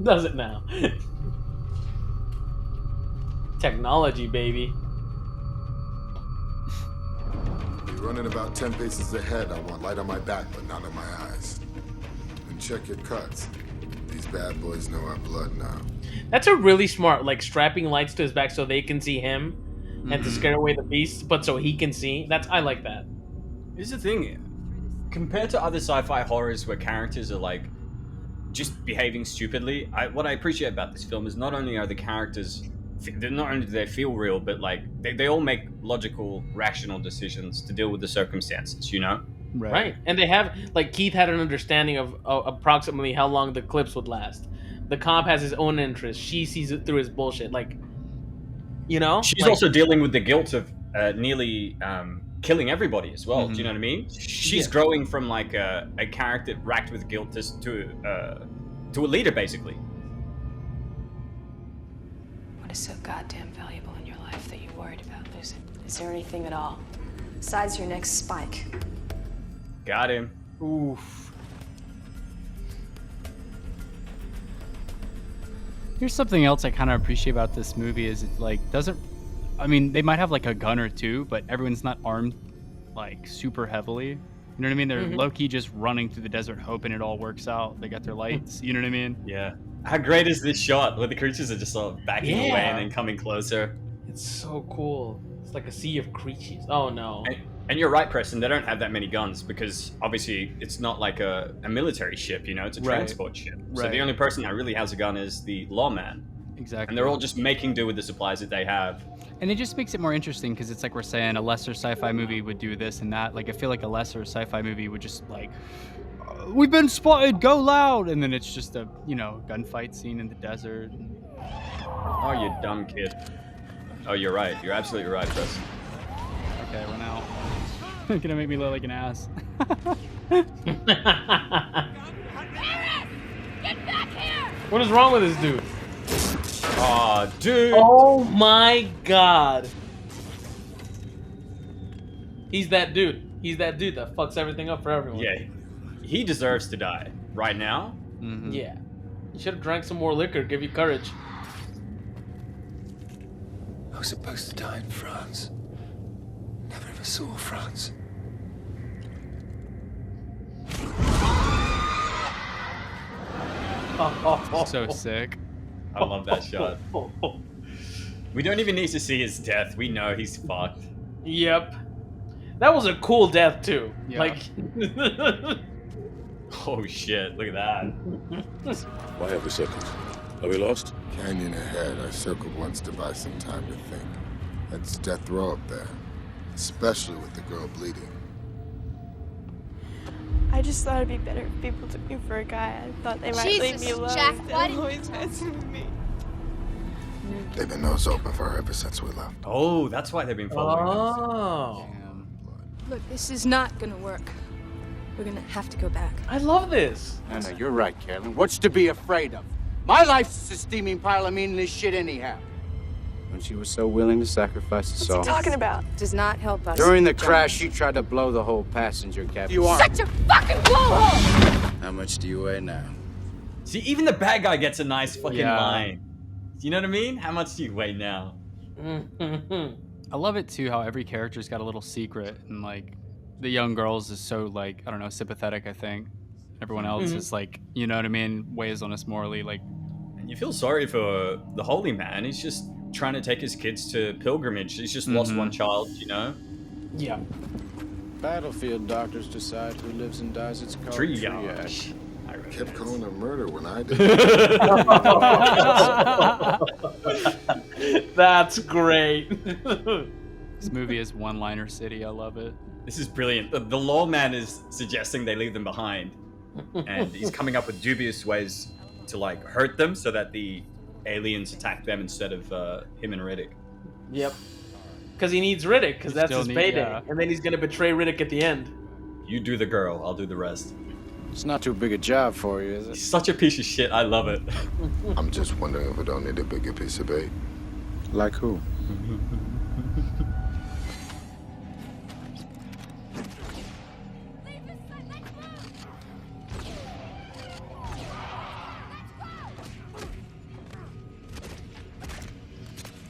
Does it now? Technology, baby. You're running about 10 paces ahead. I want light on my back, but not on my eyes. And check your cuts. These bad boys know our blood now. That's a really smart, like strapping lights to his back so they can see him, and to scare away the beasts, but so he can see. I like that. Here's the thing. Compared to other sci-fi horrors where characters are like just behaving stupidly, what I appreciate about this film is not only are the characters, not only do they feel real, but like they all make logical, rational decisions to deal with the circumstances, you know? Right. And they have, like, Keith had an understanding of approximately how long the clips would last. The cop has his own interests. She sees it through his bullshit. Like, you know? She's also dealing with the guilt of nearly killing everybody as well. Do you know what I mean? She's growing from like a character racked with guilt to a leader, basically. What is so goddamn valuable in your life that you're worried about losing? Is there anything at all besides your next spike? Got him. Oof. Here's something else I kind of appreciate about this movie is it like doesn't. I mean, they might have like a gun or two, but everyone's not armed like super heavily. You know what I mean? They're low-key just running through the desert hoping it all works out. They got their lights. You know what I mean? Yeah. How great is this shot where the creatures are just sort of backing away and then coming closer? It's so cool. It's like a sea of creatures. Oh, no. And you're right, Preston. They don't have that many guns because obviously it's not like a military ship, you know? It's a transport ship. So the only person that really has a gun is the lawman. Exactly. And they're all just making do with the supplies that they have. And it just makes it more interesting because it's like we're saying a lesser sci-fi movie would do this and that. Like I feel like a lesser sci-fi movie would just like, we've been spotted, go loud, and then it's just a gunfight scene in the desert. Oh, you dumb kid. Oh, you're right. You're absolutely right, Preston. Okay, run out. You're gonna make me look like an ass. Get back here! What is wrong with this dude? Aw, dude. Oh my god. He's that dude. He's that dude that fucks everything up for everyone. Yeah. He deserves to die. Right now? Yeah. You should have drank some more liquor, give you courage. I was supposed to die in France. Never ever saw France. So sick. I love that shot. We don't even need to see his death. We know he's fucked. Yep. That was a cool death too. Yeah. Like oh shit, look at that. Why have we circled? Are we lost? Canyon ahead. I circled once to buy some time to think. That's death row up there. Especially with the girl bleeding. I just thought it'd be better if people took me for a guy. I thought they might leave me alone. Jack, instead why of didn't always messing with me. They've been nose open for her ever since we left. Oh, that's why they've been following us. Look, this is not gonna work. We're gonna have to go back. I love this. No, you're right, Carolyn. What's to be afraid of? My life's a steaming pile of meaningless shit anyhow. When she was so willing to sacrifice us all. What's he talking about? Does not help us. During the crash, she tried to blow the whole passenger cabin. You are. Shut your fucking blowhole! How much do you weigh now? See, even the bad guy gets a nice fucking line. You know what I mean? How much do you weigh now? I love it too how every character's got a little secret and like the young girls is so like, I don't know, sympathetic, I think. Everyone else is like, you know what I mean, weighs on us morally, like. And you feel sorry for the holy man. He's just trying to take his kids to pilgrimage. He's just lost one child, you know? Yeah. Battlefield doctors decide who lives and dies. It's called Triage. Kept calling her murder when I did. That's great. This movie is one-liner city. I love it. This is brilliant. The lawman is suggesting they leave them behind. And he's coming up with dubious ways to like hurt them so that the aliens attack them instead of him and Riddick. Yep. Because he needs Riddick, because that's his payday. Yeah. And then he's going to betray Riddick at the end. You do the girl, I'll do the rest. It's not too big a job for you, is it? He's such a piece of shit, I love it. I'm just wondering if we don't need a bigger piece of bait. Like who?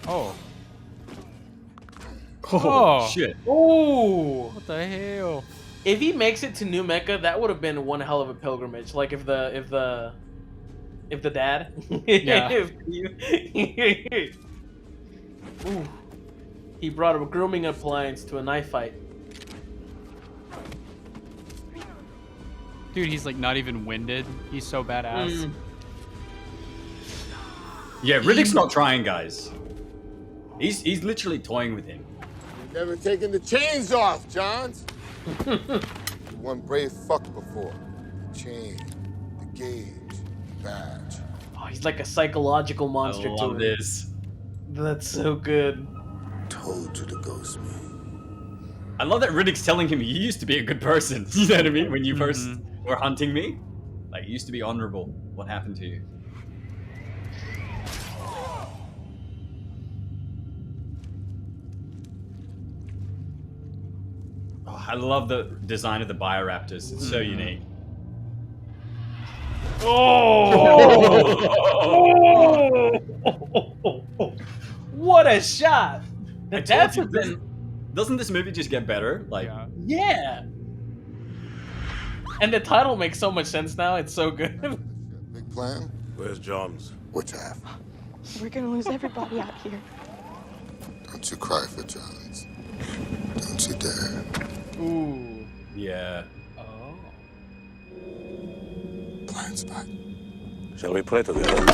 Oh. Oh, shit. Oh. What the hell? If he makes it to New Mecca, that would have been one hell of a pilgrimage. Like if the dad. Yeah. Ooh. He brought a grooming appliance to a knife fight. Dude, he's like not even winded. He's so badass. Yeah, Riddick's not trying, guys. He's literally toying with him. You've never taken the chains off, Johns. One brave fuck before. Chain, the gauge, the badge. Oh, he's like a psychological monster I love to it. this. That's so good. Told you to ghost me. I love that Riddick's telling him you used to be a good person. You know what I mean? When you first were hunting me, like you used to be honorable. What happened to you? Oh, I love the design of the Bioraptors. It's so unique. Oh! What a shot! The deaths have been. Doesn't this movie just get better? Like, Yeah. And the title makes so much sense now. It's so good. Big plan? Where's Johns? Which half? We're gonna lose everybody out here. Don't you cry for Johns. Don't you dare. Ooh. yeah. Oh. Blind spot. Shall we pray together?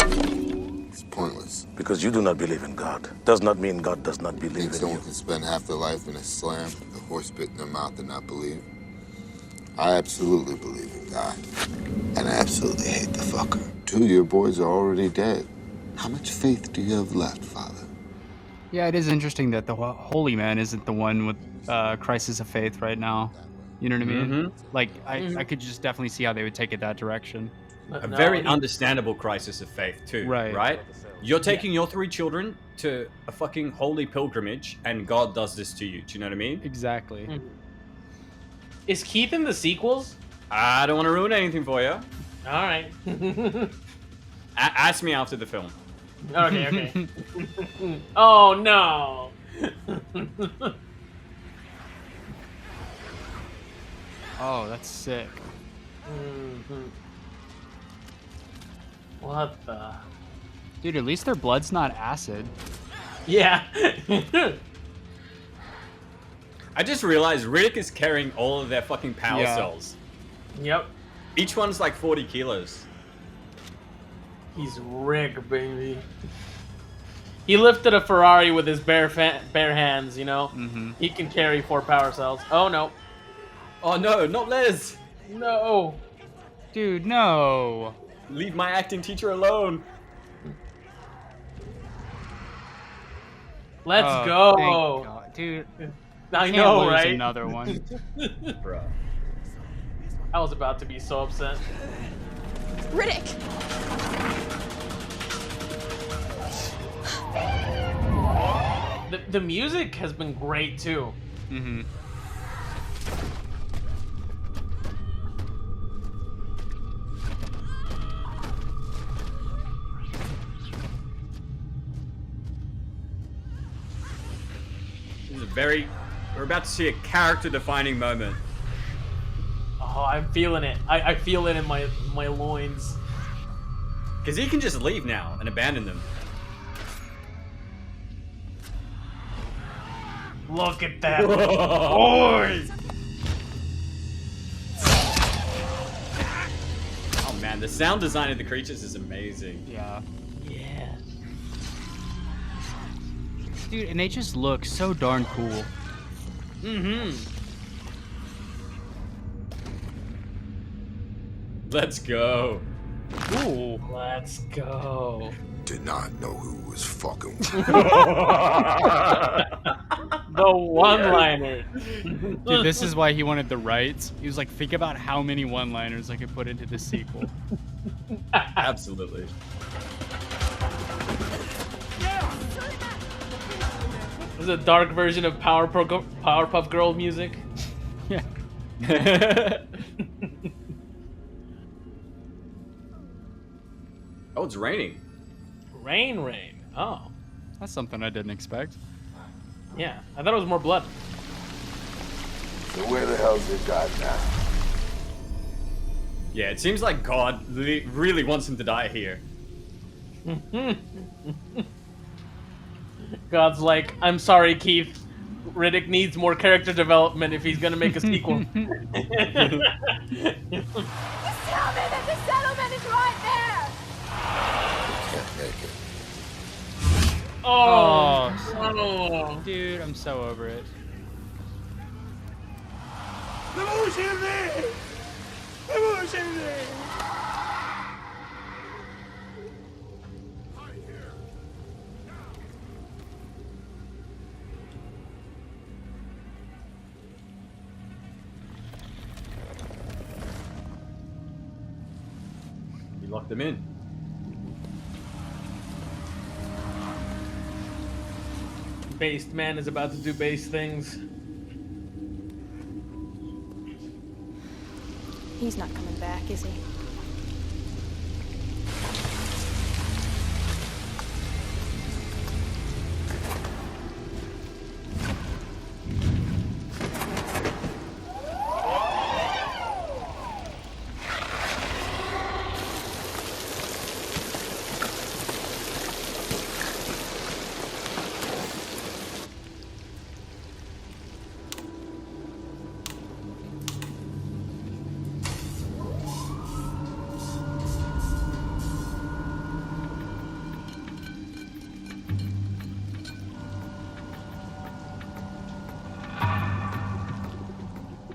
It's pointless. Because you do not believe in God does not mean God does not believe Think in someone you. can spend half their life in a slam, the horse bit in their mouth and not believe? I absolutely believe in God. And I absolutely hate the fucker. 2 of your boys are already dead. How much faith do you have left, Father? Yeah, it is interesting that the holy man isn't the one with crisis of faith right now. You know what I mean? Like, I could just definitely see how they would take it that direction. A very understandable crisis of faith too, right? You're taking your 3 children to a fucking holy pilgrimage, and God does this to you. Do you know what I mean? Exactly. Is Keith in the sequels? I don't want to ruin anything for you. All right. Ask me after the film. Okay, okay. Oh, no. Oh, that's sick. What the? Dude, at least their blood's not acid. Yeah. I just realized Riddick is carrying all of their fucking power cells. Yep. Each one's like 40 kilos. He's Rick, baby. He lifted a Ferrari with his bare hands, you know? He can carry 4 power cells. Oh, no. Oh, no, not Les. No. Dude, no. Leave my acting teacher alone. Let's Oh, go. thank God. Dude, I can't know, lose right? another one. Bro. I was about to be so upset. Riddick! The music has been great too. This is we're about to see a character-defining moment. Oh, I'm feeling it. I feel it in my loins. Because he can just leave now and abandon them. Look at that. Boy! Oh man, the sound design of the creatures is amazing. Yeah. Yeah. Dude, and they just look so darn cool. Let's go. Ooh, let's go. Did not know who was fucking with The one-liner. Dude, this is why he wanted the rights. He was like, think about how many one-liners I could put into the sequel. Absolutely. This is a dark version of Powerpuff Girl music. Yeah. Oh, it's raining. Rain. Oh. That's something I didn't expect. Yeah, I thought it was more blood. So where the hell's your god now? Yeah, it seems like God really wants him to die here. God's like, I'm sorry, Keith. Riddick needs more character development if he's gonna make a sequel. Just tell me that the settlement is right there! Can't make it. Oh, dude, I'm so over it. He locked him in. Based man is about to do base things. He's not coming back, is he?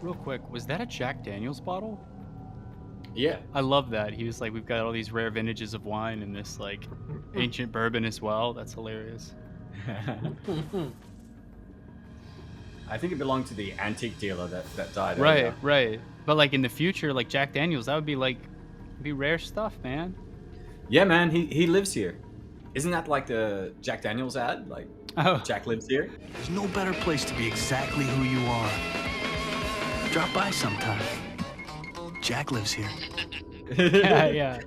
Real quick, was that a Jack Daniels bottle? Yeah. I love that. He was like, we've got all these rare vintages of wine and this like ancient bourbon as well. That's hilarious. I think it belonged to the antique dealer that died. Right, earlier. right. But like in the future, like Jack Daniels, that would be like, be rare stuff, man. Yeah, man, he lives here. Isn't that like the Jack Daniels ad? Like, Jack lives here? There's no better place to be exactly who you are. Drop by sometime. Jack lives here. Yeah.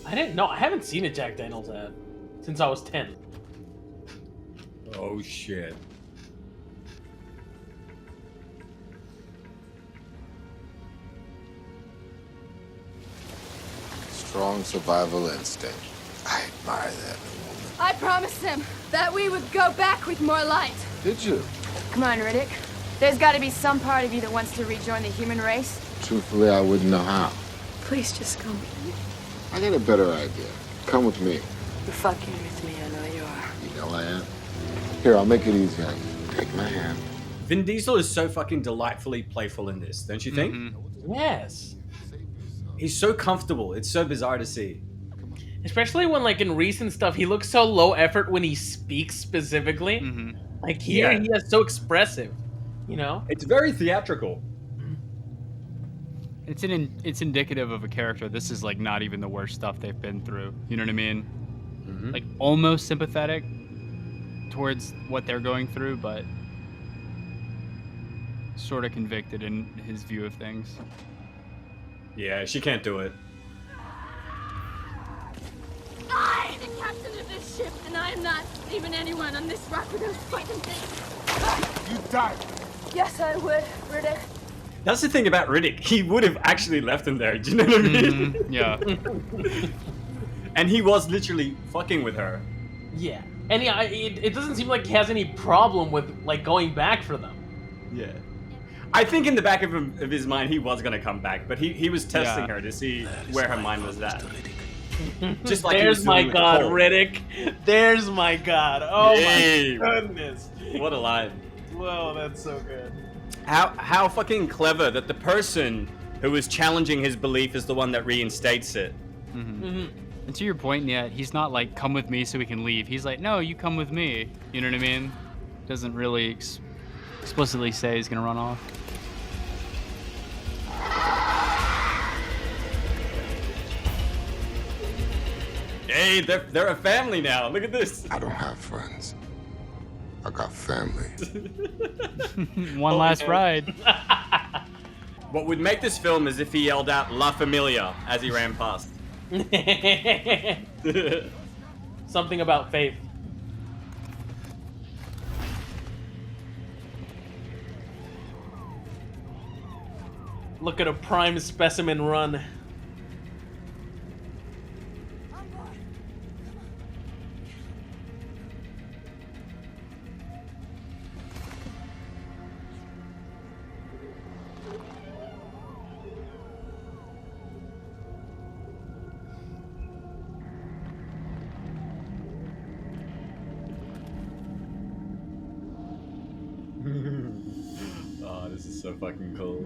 I didn't know. I haven't seen a Jack Daniels ad since I was 10. Oh, shit. Strong survival instinct. I admire that in a woman. I promised him that we would go back with more light. Did you? Come on, Riddick. There's got to be some part of you that wants to rejoin the human race. Truthfully, I wouldn't know how. Please just come. I got a better idea. Come with me. You're fucking with me, I know you are. You know I am. Here, I'll make it easy on you. Take my hand. Vin Diesel is so fucking delightfully playful in this, don't you think? Mm-hmm. Yes. He's so comfortable. It's so bizarre to see. Especially when, like, in recent stuff, he looks so low effort when he speaks specifically. Mm-hmm. Like, here, he is so expressive, you know? It's very theatrical. It's indicative of a character. This is, like, not even the worst stuff they've been through. You know what I mean? Mm-hmm. Like, almost sympathetic towards what they're going through, but sort of convicted in his view of things. Yeah, she can't do it. I am the captain of this ship, and I am not leaving anyone on this rock with those fucking things. You died. Yes, I would, Riddick. That's the thing about Riddick. He would have actually left him there. Do you know what I mean? Mm-hmm. Yeah. And he was literally fucking with her. Yeah. And yeah, it doesn't seem like he has any problem with, like, going back for them. Yeah. I think in the back of his mind, he was going to come back, but he was testing her to see where her mind was at. Just like There's my god, Riddick. There's my god. Oh my goodness. What a line. Whoa, that's so good. How fucking clever that the person who is challenging his belief is the one that reinstates it. And to your point, Niyat, he's not like, come with me so we can leave. He's like, no, you come with me. You know what I mean? Doesn't really explicitly say he's gonna run off. Hey, they're a family now. Look at this. I don't have friends. I got family. One last ride. What would make this film is if he yelled out La Familia as he ran past. Something about faith. Look at a prime specimen run. Oh, this is so fucking cool.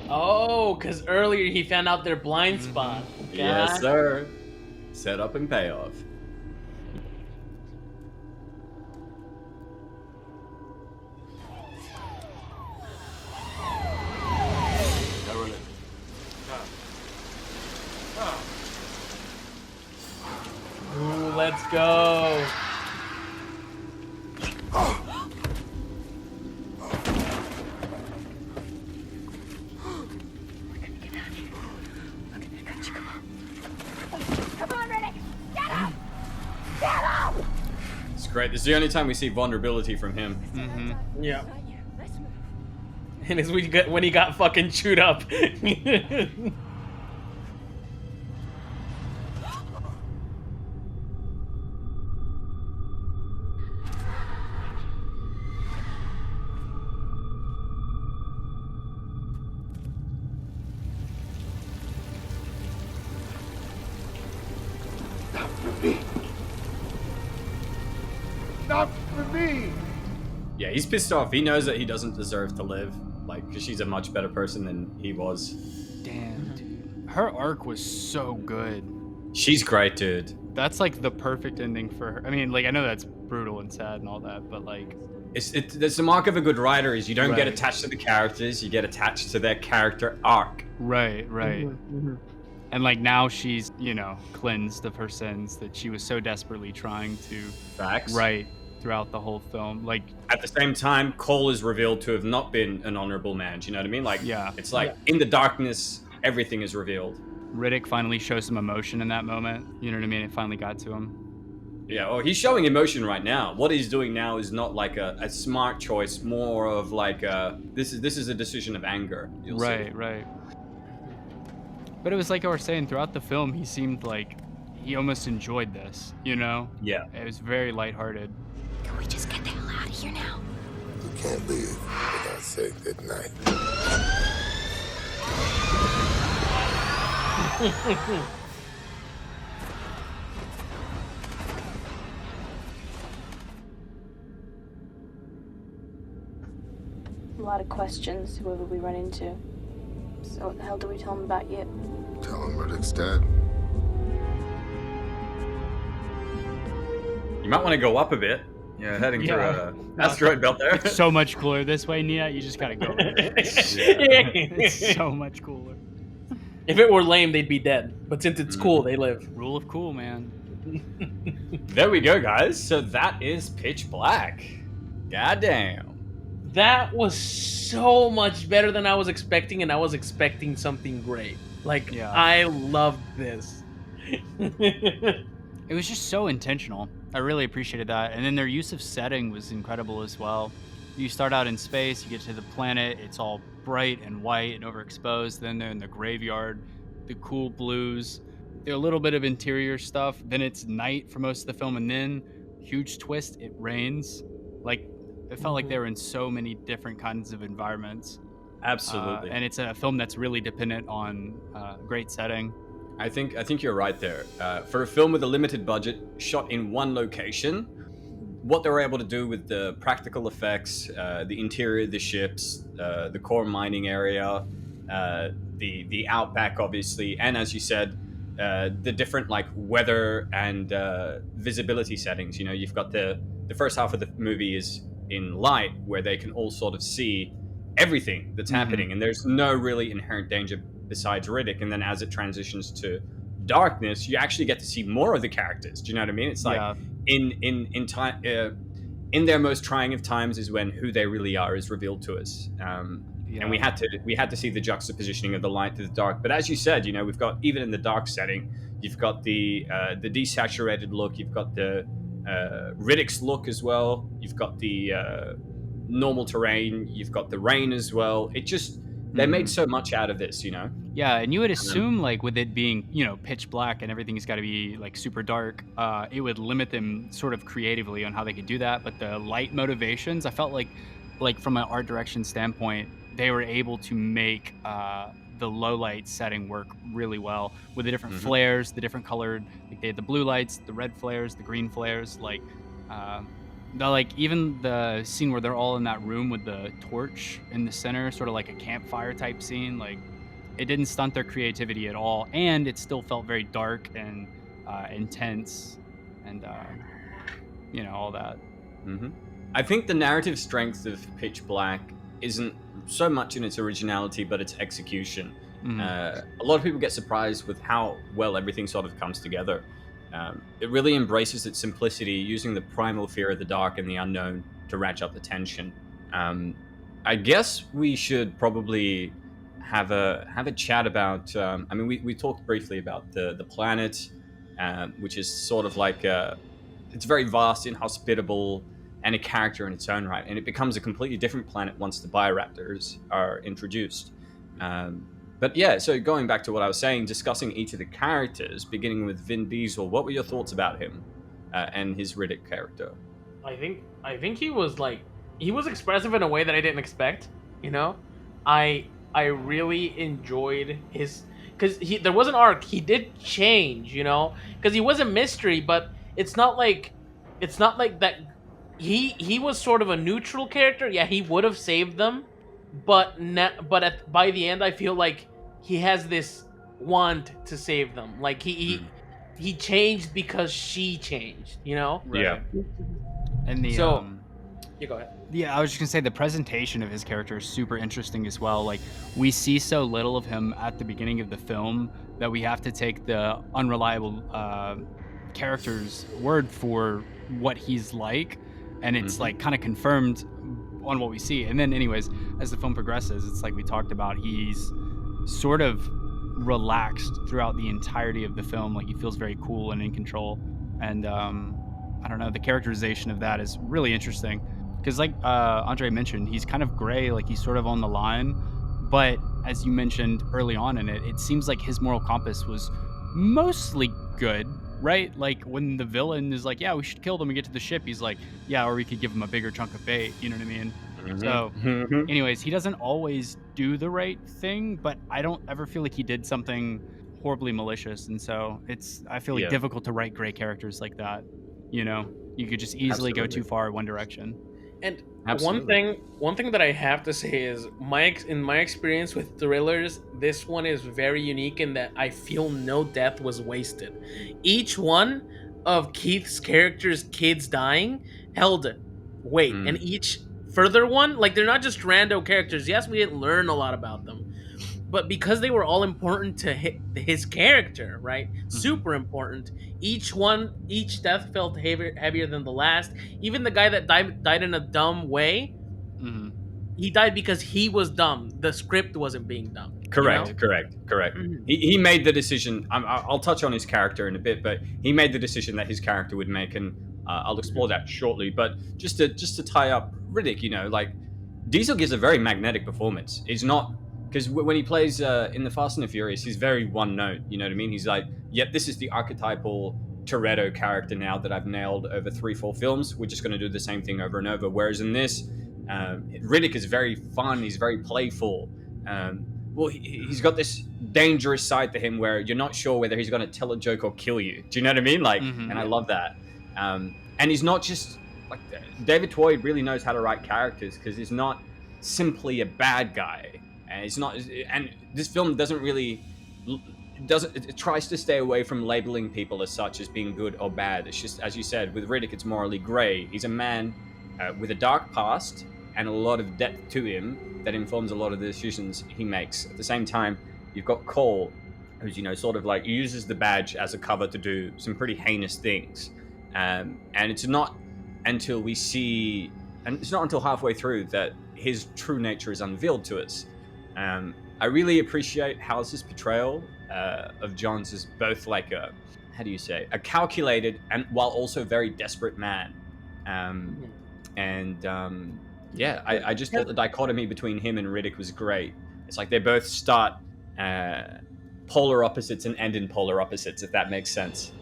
Oh, because earlier he found out their blind spot. Yes, sir. Set up and payoff. Ooh, let's go. Come on, Riddick! Get up! Get up! It's great. This is the only time we see vulnerability from him. Yeah. And as when he got fucking chewed up. Not for me! Yeah, he's pissed off. He knows that he doesn't deserve to live. Like, because she's a much better person than he was. Damn, dude. Her arc was so good. She's great, dude. That's like the perfect ending for her. I mean, like, I know that's brutal and sad and all that, but like... It's the mark of a good writer is you don't get Right. attached to the characters, you get attached to their character arc. Right. And like now she's, cleansed of her sins that she was so desperately trying to right throughout the whole film. Like at the same time, Cole is revealed to have not been an honorable man. Do you know what I mean? Like, Yeah. it's like in the darkness, everything is revealed. Riddick finally shows some emotion in that moment. You know what I mean? It finally got to him. Yeah, well, he's showing emotion right now. What he's doing now is not like a smart choice, more of like this is a decision of anger. You'll see. Right. But it was like I was saying, throughout the film, he seemed like he almost enjoyed this, Yeah. It was very lighthearted. Can we just get the hell out of here now? You can't leave without saying goodnight. A lot of questions, whoever we run into. So what the hell do we tell them about you? Tell him Riddick's dead. You might want to go up a bit. Yeah, heading through an asteroid belt there. It's so much cooler this way, Nia. You just gotta go. It's so much cooler. If it were lame, they'd be dead. But since it's cool, they live. Rule of cool, man. There we go, guys. So that is Pitch Black. Goddamn. That was so much better than I was expecting, and I was expecting something great. Like, I loved this. It was just so intentional. I really appreciated that. And then their use of setting was incredible as well. You start out in space, you get to the planet, it's all bright and white and overexposed. Then they're in the graveyard, the cool blues, a little bit of interior stuff. Then it's night for most of the film, and then huge twist, it rains. Like, it felt like they were in so many different kinds of environments. Absolutely. And it's a film that's really dependent on great setting. I think you're right there. For a film with a limited budget, shot in one location, what they were able to do with the practical effects, the interior of the ships, the core mining area, the outback, obviously, and as you said, the different like weather and visibility settings. You know, you've got the first half of the movie is in light, where they can all sort of see everything that's happening, and there's no really inherent danger besides Riddick. And then as it transitions to darkness, you actually get to see more of the characters. Do you know what I mean? It's like in time, in their most trying of times is when who they really are is revealed to us. And we had to see the juxtapositioning of the light to the dark. But as you said, you know, we've got, even in the dark setting, you've got the desaturated look, you've got the Riddick's look as well, you've got the normal terrain, you've got the rain as well. It just, they made so much out of this, you know. Yeah, and you would assume, like, with it being, you know, pitch black and everything's got to be like super dark, it would limit them sort of creatively on how they could do that. But the light motivations, I felt like from an art direction standpoint, they were able to make the low light setting work really well with the different flares, the different colored, like they had the blue lights, the red flares, the green flares, even the scene where they're all in that room with the torch in the center, sort of like a campfire type scene, like it didn't stunt their creativity at all, and it still felt very dark and intense, and you know, all that. I think the narrative strength of Pitch Black isn't so much in its originality, but its execution. A lot of people get surprised with how well everything sort of comes together. It really embraces its simplicity, using the primal fear of the dark and the unknown to ratchet up the tension. I guess we should probably have a chat about. I mean, we talked briefly about the planet, which is sort of like it's very vast, inhospitable, and a character in its own right, and it becomes a completely different planet once the bioraptors are introduced. But yeah, so going back to what I was saying, discussing each of the characters, beginning with Vin Diesel, what were your thoughts about him and his Riddick character? I think he was expressive in a way that I didn't expect. You know, I really enjoyed his, because there was an arc. He did change, you know, because he was a mystery, but it's not like that. He was sort of a neutral character. Yeah, he would have saved them, but by the end, I feel like he has this want to save them. Like he changed because she changed, you know? Right. Yeah. And you go ahead. Yeah, I was just gonna say the presentation of his character is super interesting as well. Like, we see so little of him at the beginning of the film that we have to take the unreliable character's word for what he's like, and it's like kind of confirmed on what we see. And then anyways, as the film progresses, it's like we talked about, he's sort of relaxed throughout the entirety of the film. Like, he feels very cool and in control, and I don't know, the characterization of that is really interesting, because like Andre mentioned, he's kind of gray, like he's sort of on the line, but as you mentioned early on in it, it seems like his moral compass was mostly good, right? Like, when the villain is like, yeah, we should kill them and get to the ship, he's like, yeah, or we could give him a bigger chunk of bait, you know what I mean? So anyways, he doesn't always do the right thing, but I don't ever feel like he did something horribly malicious, and so I feel like difficult to write gray characters like that, you know? You could just easily go too far one direction. And one thing that I have to say is, in my experience with thrillers, this one is very unique in that I feel no death was wasted. Each one of Keith's characters' kids dying held weight, and each further one, like, they're not just rando characters. Yes, we didn't learn a lot about them, but because they were all important to his character, right? Super important. Each death felt heavier than the last. Even the guy that died in a dumb way, he died because he was dumb. The script wasn't being dumb. Correct, you know? correct. He made the decision. I'll touch on his character in a bit, but he made the decision that his character would make, and I'll explore that shortly. But just to tie up Riddick, you know, like, Diesel gives a very magnetic performance. He's not, because when he plays in the Fast and the Furious, he's very one note. You know what I mean? He's like, yep, this is the archetypal Toretto character now that I've nailed over 3-4 films. We're just going to do the same thing over and over. Whereas in this, Riddick is very fun. He's very playful. Well, he's got this dangerous side to him where you're not sure whether he's going to tell a joke or kill you. Do you know what I mean? Like, and I love that. And he's not just like David Twohy really knows how to write characters, because he's not simply a bad guy, and he's not. And this film doesn't really it tries to stay away from labeling people as such as being good or bad. It's just, as you said, with Riddick, it's morally gray. He's a man with a dark past and a lot of depth to him that informs a lot of the decisions he makes. At the same time, you've got Cole, who's, sort of like uses the badge as a cover to do some pretty heinous things. And it's not until it's not until halfway through that his true nature is unveiled to us. I really appreciate House's portrayal of Johns as both like a calculated and while also very desperate man. I just thought the dichotomy between him and Riddick was great. It's like they both start polar opposites and end in polar opposites, if that makes sense.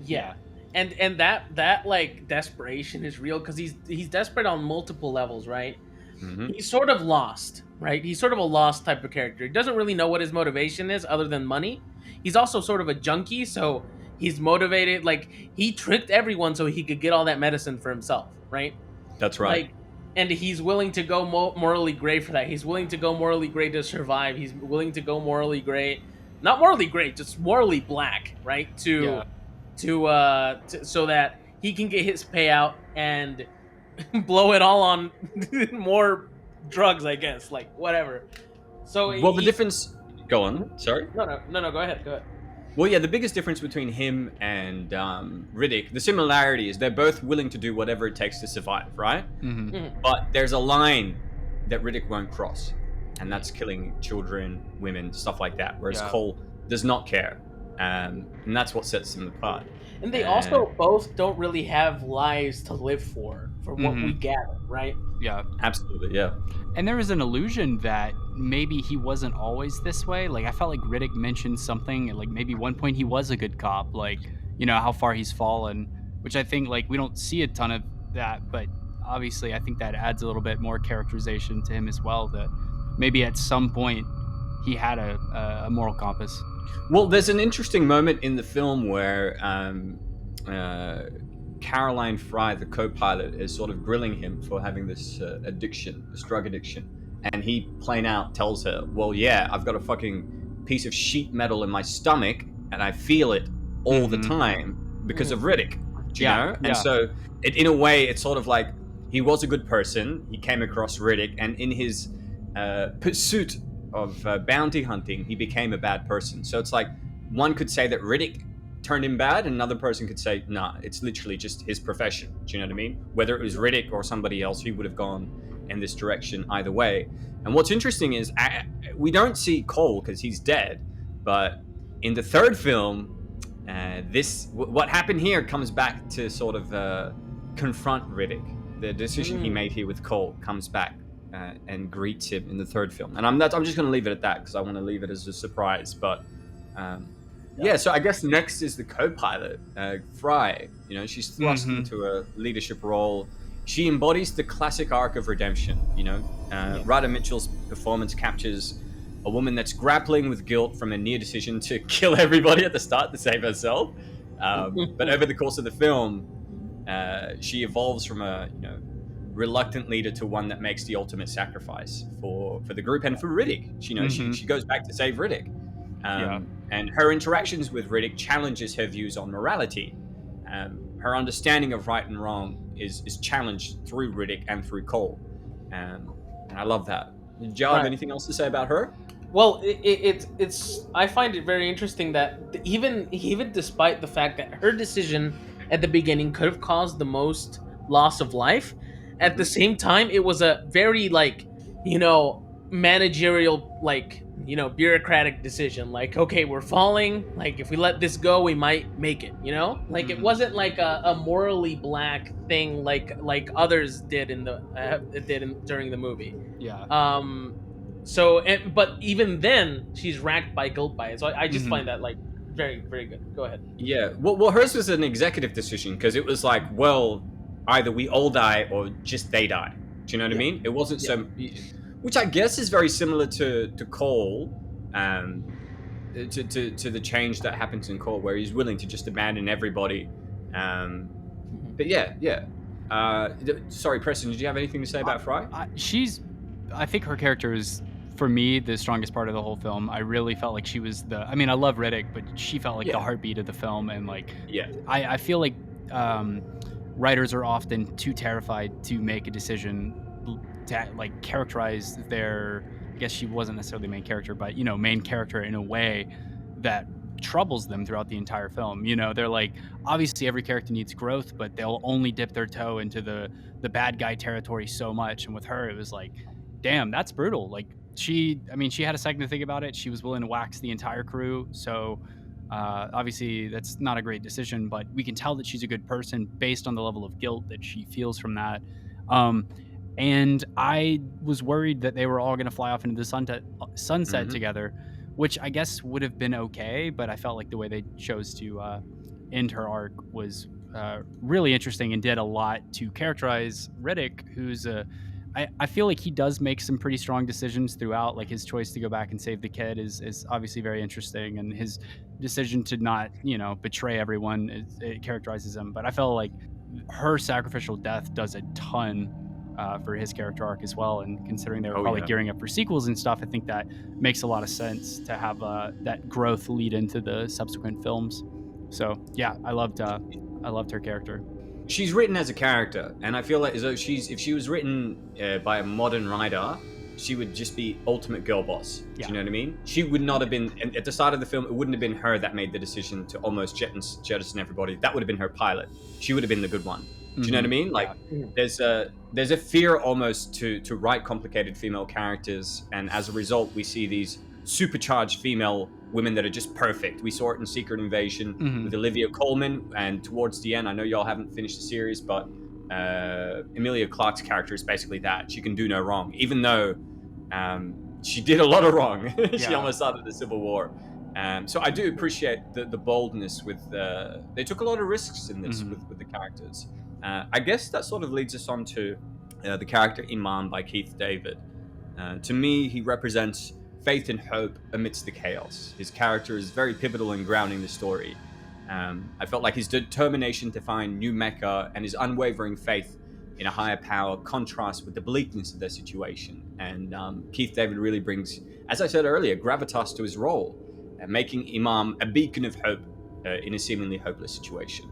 Yeah. And that like desperation is real, because he's desperate on multiple levels, right? Mm-hmm. He's sort of lost, right? He's sort of a lost type of character. He doesn't really know what his motivation is other than money. He's also sort of a junkie, so he's motivated. Like, he tricked everyone so he could get all that medicine for himself, right? That's right. Like, and he's willing to go morally gray for that. He's willing to go morally gray to survive. He's willing to go morally gray, not morally gray, just morally black, right? So that he can get his payout and blow it all on more drugs, I guess, like whatever. So the difference. Go on. Sorry. No. Go ahead. Well, yeah, the biggest difference between him and Riddick, the similarity is they're both willing to do whatever it takes to survive, right? Mm-hmm. Mm-hmm. But there's a line that Riddick won't cross, and that's killing children, women, stuff like that. Whereas Cole does not care, and that's what sets them apart. And they also both don't really have lives to live for what we gather, right? Yeah, absolutely, yeah. And there was an illusion that maybe he wasn't always this way. Like, I felt like Riddick mentioned something, like maybe one point he was a good cop, like, how far he's fallen, which I think, like, we don't see a ton of that, but obviously I think that adds a little bit more characterization to him as well, that maybe at some point he had a moral compass. Well, there's an interesting moment in the film where Caroline Fry, the co-pilot, is sort of grilling him for having this addiction, this drug addiction. And he plain out tells her, well, yeah, I've got a fucking piece of sheet metal in my stomach and I feel it all the time because of Riddick, do you know? And so in a way, it's sort of like he was a good person. He came across Riddick, and in his pursuit of bounty hunting, he became a bad person. So it's like one could say that Riddick turned him bad, and another person could say, nah, it's literally just his profession. Do you know what I mean? Whether it was Riddick or somebody else, he would have gone in this direction either way. And what's interesting is we don't see Cole because he's dead, but in the third film, what happened here comes back to sort of confront Riddick. The decision he made here with Cole comes back and greets him in the third film. And I'm just going to leave it at that because I want to leave it as a surprise. But so I guess next is the co-pilot, Fry. She's thrust into a leadership role. She embodies the classic arc of redemption. Ryder Mitchell's performance captures a woman that's grappling with guilt from a near decision to kill everybody at the start to save herself. But over the course of the film, she evolves from a reluctant leader to one that makes the ultimate sacrifice for the group and for Riddick. She goes back to save Riddick. And her interactions with Riddick challenges her views on morality. Her understanding of right and wrong is challenged through Riddick and through Cole. And I love that. Did you have anything else to say about her? Well, it's I find it very interesting that even despite the fact that her decision at the beginning could have caused the most loss of life, at the same time it was a very managerial bureaucratic decision. Like, okay, we're falling. Like, if we let this go, we might make it. It wasn't like a morally black thing like others did during the movie. Yeah. But even then, she's racked by guilt by it. So I just find that very, very good. Go ahead. Yeah. Well, hers was an executive decision because it was like, well, either we all die or just they die. Do you know what I mean? It wasn't so. Which I guess is very similar to Cole, to the change that happens in Cole, where he's willing to just abandon everybody. But yeah, Sorry, Preston, did you have anything to say about Fry? I think her character is, for me, the strongest part of the whole film. I really felt like she was I mean, I love Riddick, but she felt like the heartbeat of the film. And like, I feel like writers are often too terrified to make a decision to like characterize their, I guess she wasn't necessarily the main character, but main character in a way that troubles them throughout the entire film. They're like, obviously every character needs growth, but they'll only dip their toe into the bad guy territory so much. And with her, it was like, damn, that's brutal. Like she had a second to think about it. She was willing to wax the entire crew. So obviously that's not a great decision, but we can tell that she's a good person based on the level of guilt that she feels from that. And I was worried that they were all going to fly off into the sunset together, which I guess would have been okay, but I felt like the way they chose to end her arc was really interesting and did a lot to characterize Riddick, who's I feel like he does make some pretty strong decisions throughout. Like his choice to go back and save the kid is obviously very interesting, and his decision to not betray everyone, it characterizes him. But I felt like her sacrificial death does a ton for his character arc as well, and considering they were probably gearing up for sequels and stuff, I think that makes a lot of sense to have that growth lead into the subsequent films. So yeah, I loved her character. She's written as a character, and I feel like as though if she was written by a modern writer, she would just be ultimate girl boss. Do you know what I mean? She would not have been, at the start of the film, it wouldn't have been her that made the decision to almost jettison everybody. That would have been her pilot. She would have been the good one. Do you know what I mean? Like, there's a fear almost to write complicated female characters, and as a result, we see these supercharged female women that are just perfect. We saw it in Secret Invasion with Olivia Colman, and towards the end, I know y'all haven't finished the series, but Emilia Clarke's character is basically that. She can do no wrong, even though she did a lot of wrong. She almost started the Civil War. So I do appreciate the boldness with they took a lot of risks in this with the characters. I guess that sort of leads us on to the character Imam by Keith David. To me, he represents faith and hope amidst the chaos. His character is very pivotal in grounding the story. I felt like his determination to find New Mecca and his unwavering faith in a higher power contrasts with the bleakness of their situation. And Keith David really brings, as I said earlier, gravitas to his role, making Imam a beacon of hope in a seemingly hopeless situation.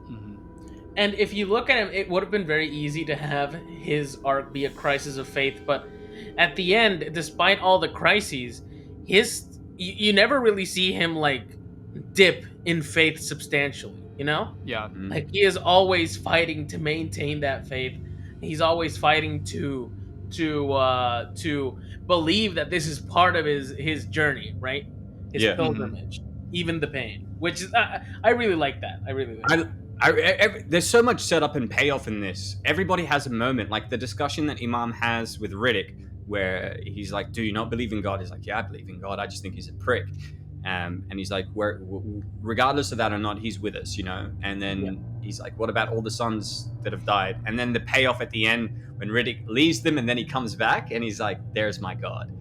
And if you look at him, it would have been very easy to have his arc be a crisis of faith, but at the end, despite all the crises, you never really see him like dip in faith substantially, like he is always fighting to maintain that faith. He's always fighting to believe that this is part of his journey, right? His pilgrimage, even the pain, which is I really like that. I really like that. There's so much setup and payoff in this. Everybody has a moment, like the discussion that Imam has with Riddick, where he's like, do you not believe in God? He's like, yeah, I believe in God. I just think he's a prick. And he's like, regardless of that or not, he's with us, And then he's like, what about all the sons that have died? And then the payoff at the end, when Riddick leaves them and then he comes back and he's like, there's my God.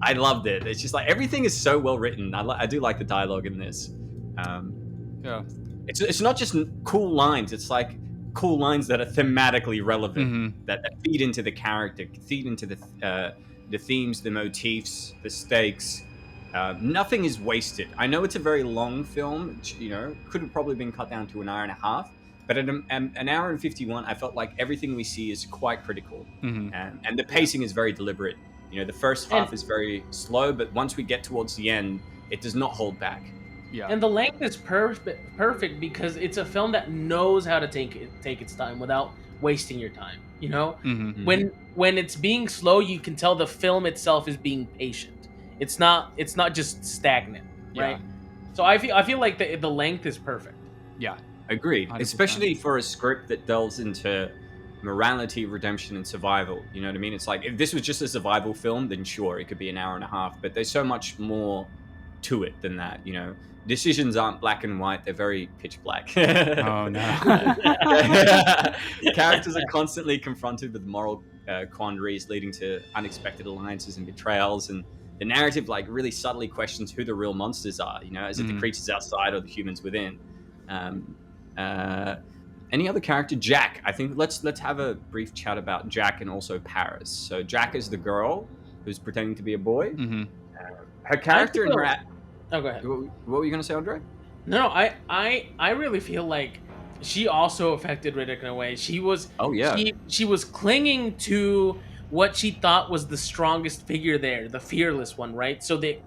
I loved it. It's just like, everything is so well written. I do like the dialogue in this. It's not just cool lines. It's like cool lines that are thematically relevant, that feed into the character, feed into the themes, the motifs, the stakes. Nothing is wasted. I know it's a very long film, could have probably been cut down to an hour and a half, but at an hour and 51, I felt like everything we see is quite critical, and the pacing is very deliberate. The first half is very slow, but once we get towards the end, it does not hold back. Yeah. And the length is perfect because it's a film that knows how to take its time without wasting your time. When it's being slow, you can tell the film itself is being patient. It's not just stagnant, right? So I feel like the length is perfect. Yeah, agreed. 100%. Especially for a script that delves into morality, redemption, and survival. You know what I mean? It's like, if this was just a survival film, then sure, it could be an hour and a half. But there's so much more to it than that. Decisions aren't black and white, they're very pitch black. Oh no. Characters are constantly confronted with moral quandaries leading to unexpected alliances and betrayals, and the narrative like really subtly questions who the real monsters are, is it the creatures outside or the humans within. Any other character? Jack. I think let's have a brief chat about Jack and also Paris. So Jack is the girl who's pretending to be a boy. Mm-hmm. Her character and her. Oh, go ahead. What were you gonna say, Andre? No, I really feel like she also affected Riddick in a way. She was. Oh yeah. She was clinging to what she thought was the strongest figure there, the fearless one, right? So that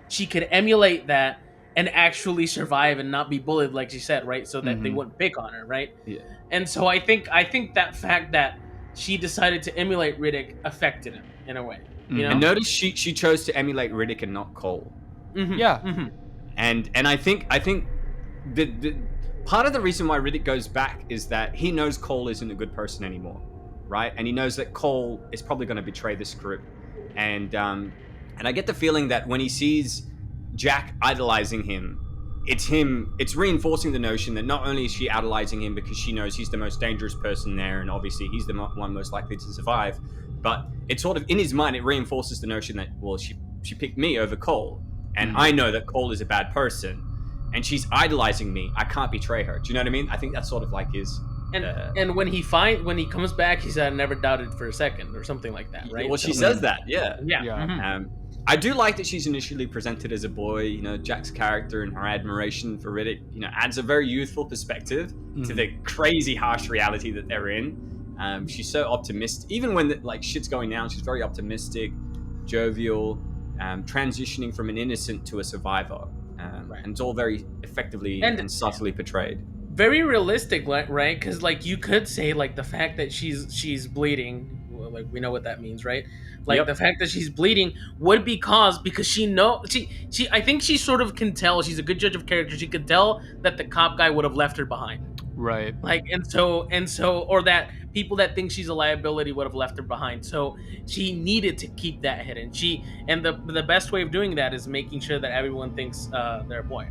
she could emulate that and actually survive and not be bullied, like she said, right? So that they wouldn't pick on her, right? Yeah. And so I think that fact that she decided to emulate Riddick affected him in a way. You know? And notice she chose to emulate Riddick and not Cole. Mm-hmm. Yeah. Mm-hmm. And I think the part of the reason why Riddick goes back is that he knows Cole isn't a good person anymore, right? And he knows that Cole is probably going to betray this group. And I get the feeling that when he sees Jack idolizing him, it's reinforcing the notion that not only is she idolizing him because she knows he's the most dangerous person there, and obviously he's the one most likely to survive, but it's sort of in his mind, it reinforces the notion that, well, she picked me over Cole, and I know that Cole is a bad person, and she's idolizing me. I can't betray her. Do you know what I mean? I think that's sort of like his. And when he comes back, he said, "I never doubted for a second," or something like that, right? Well, she says that, yeah. Yeah. Mm-hmm. I do like that she's initially presented as a boy. You know, Jack's character and her admiration for Riddick, you know, adds a very youthful perspective to the crazy harsh reality that they're in. She's so optimistic, even when shit's going down. She's very optimistic, jovial, transitioning from an innocent to a survivor, and it's all very effectively and subtly portrayed. Very realistic, right? Because you could say the fact that she's bleeding, we know what that means, right? The fact that she's bleeding would be caused because she I think she sort of can tell. She's a good judge of character. She could tell that the cop guy would have left her behind, right? And so, or that people that think she's a liability would have left her behind. So she needed to keep that hidden. And the best way of doing that is making sure that everyone thinks they're a boy.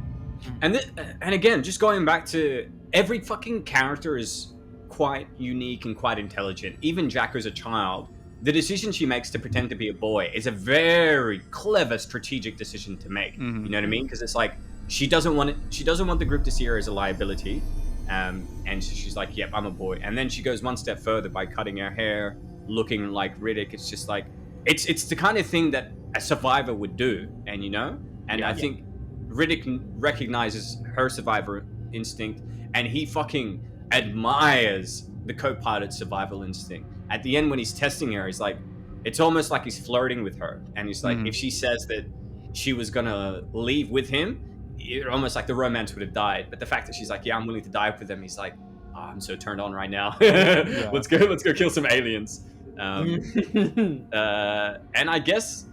And again, just going back to every fucking character is quite unique and quite intelligent. Even Jack as a child, the decision she makes to pretend to be a boy is a very clever strategic decision to make. You know what I mean? Because it's like she doesn't want the group to see her as a liability, and she's like, "Yep, I'm a boy." And then she goes one step further by cutting her hair, looking like Riddick. It's just like it's the kind of thing that a survivor would do, and I think Riddick recognizes her survivor instinct, and he fucking admires the co-pilot's survival instinct. At the end, when he's testing her, he's like, it's almost like he's flirting with her, and he's like, if she says that she was gonna leave with him, it almost like the romance would have died. But the fact that she's like, yeah, I'm willing to die with them, he's like, oh, I'm so turned on right now. Let's go kill some aliens. And I guess,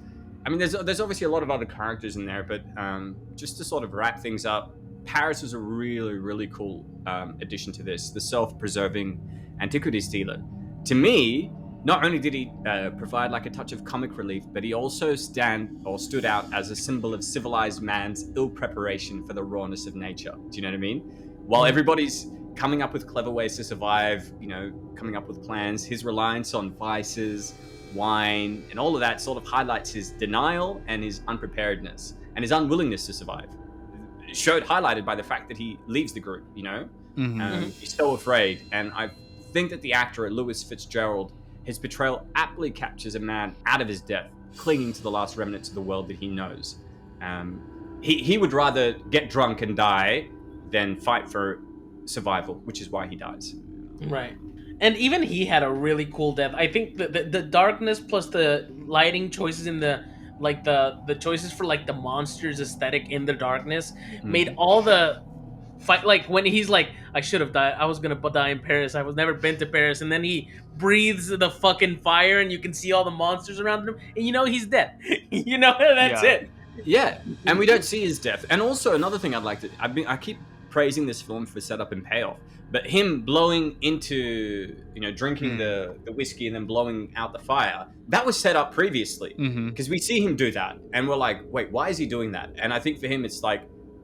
I mean, there's obviously a lot of other characters in there, but just to sort of wrap things up, Paris is a really, really cool addition to this, the self-preserving antiquities dealer. To me, not only did he provide a touch of comic relief, but he also stood out as a symbol of civilized man's ill preparation for the rawness of nature. Do you know what I mean? While everybody's coming up with clever ways to survive, coming up with plans, his reliance on vices, wine, and all of that sort of highlights his denial and his unpreparedness and his unwillingness to survive. Highlighted by the fact that he leaves the group, he's so afraid. And I think that the actor Louis Fitzgerald, his portrayal aptly captures a man out of his depth, clinging to the last remnants of the world that he knows. He would rather get drunk and die than fight for survival, which is why he dies. Right. And even he had a really cool death. I think the darkness plus the lighting choices in the choices for the monsters aesthetic in the darkness made all the fight, when he's like, I should have died, I was gonna die in Paris, I was never been to Paris, and then he breathes the fucking fire and you can see all the monsters around him and he's dead. That's it. Yeah, and we don't see his death. And also another thing I keep praising this film for setup and payoff, but him blowing into drinking the whiskey and then blowing out the fire, that was set up previously, because we see him do that and we're like, wait, why is he doing that? And I think for him it's like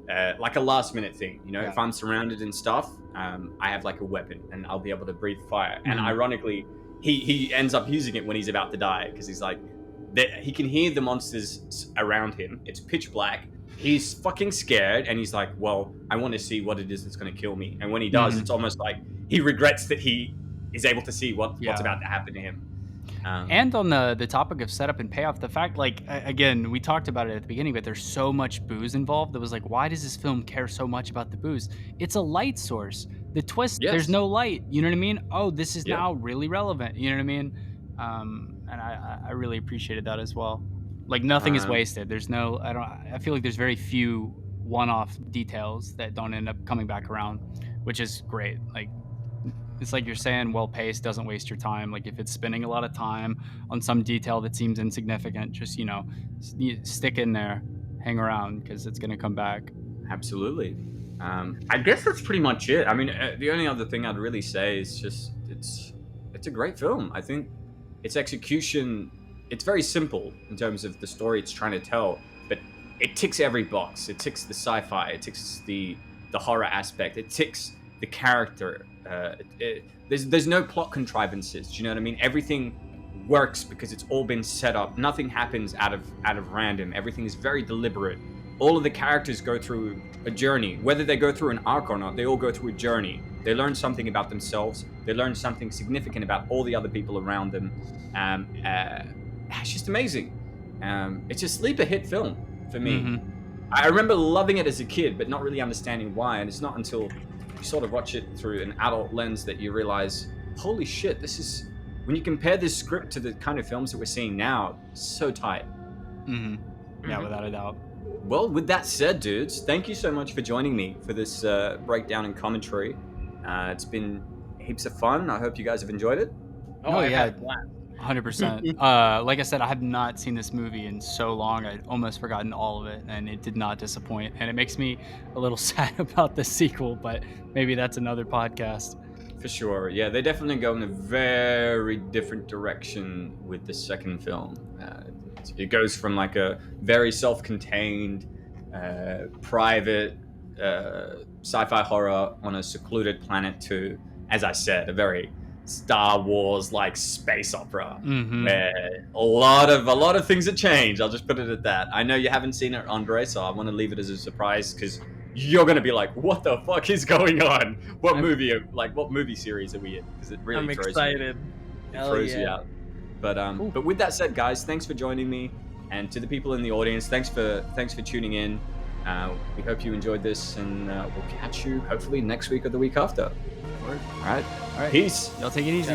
a last minute thing. If I'm surrounded and stuff, I have a weapon and I'll be able to breathe fire. And ironically, he ends up using it when he's about to die, because he's like, he can hear the monsters around him. It's pitch black. He's fucking scared, and he's like, well, I want to see what it is that's going to kill me. And when he does, it's almost like he regrets that he is able to see what's about to happen to him. And on the topic of setup and payoff, the fact, like, again, we talked about it at the beginning, but there's so much booze involved. That was like, why does this film care so much about the booze? It's a light source. The twist, there's no light. You know what I mean? Oh, this is now really relevant. You know what I mean? And I really appreciated that as well. Like, nothing is wasted. There's no, I feel like there's very few one-off details that don't end up coming back around, which is great. Like, it's like you're saying, well-paced, doesn't waste your time. Like, if it's spending a lot of time on some detail that seems insignificant, just, you know, stick in there, hang around, because it's going to come back. Absolutely. I guess that's pretty much it. I mean, the only other thing I'd really say is just it's a great film. I think its execution, it's very simple in terms of the story it's trying to tell, but it ticks every box. It ticks the sci-fi, it ticks the horror aspect, it ticks the character. There's no plot contrivances. Do you know what I mean? Everything works because it's all been set up. Nothing happens out of random. Everything is very deliberate. All of the characters go through a journey. Whether they go through an arc or not, they all go through a journey. They learn something about themselves. They learn something significant about all the other people around them. It's just amazing. It's a sleeper hit film for me. Mm-hmm. I remember loving it as a kid, but not really understanding why. And it's not until you sort of watch it through an adult lens that you realize, holy shit, this is, when you compare this script to the kind of films that we're seeing now, so tight. Mm-hmm. Yeah, without a doubt. Well, with that said, dudes, thank you so much for joining me for this breakdown and commentary. It's been heaps of fun. I hope you guys have enjoyed it. Oh yeah, 100%. Like I said, I have not seen this movie in so long. I'd almost forgotten all of it, and it did not disappoint. And it makes me a little sad about the sequel, but maybe that's another podcast. For sure. Yeah, they definitely go in a very different direction with the second film. It goes from like a very self-contained, private sci-fi horror on a secluded planet to, as I said, a very Star Wars like space opera, where a lot of things have changed. I'll just put it at that. I know you haven't seen it, Andre, so I want to leave it as a surprise because you're gonna be like, "What the fuck is going on? What movie series are we in?" Because it really throws excited. You out. But with that said, guys, thanks for joining me, and to the people in the audience, thanks for tuning in. We hope you enjoyed this, and we'll catch you hopefully next week or the week after. All right. Peace. Y'all take it easy.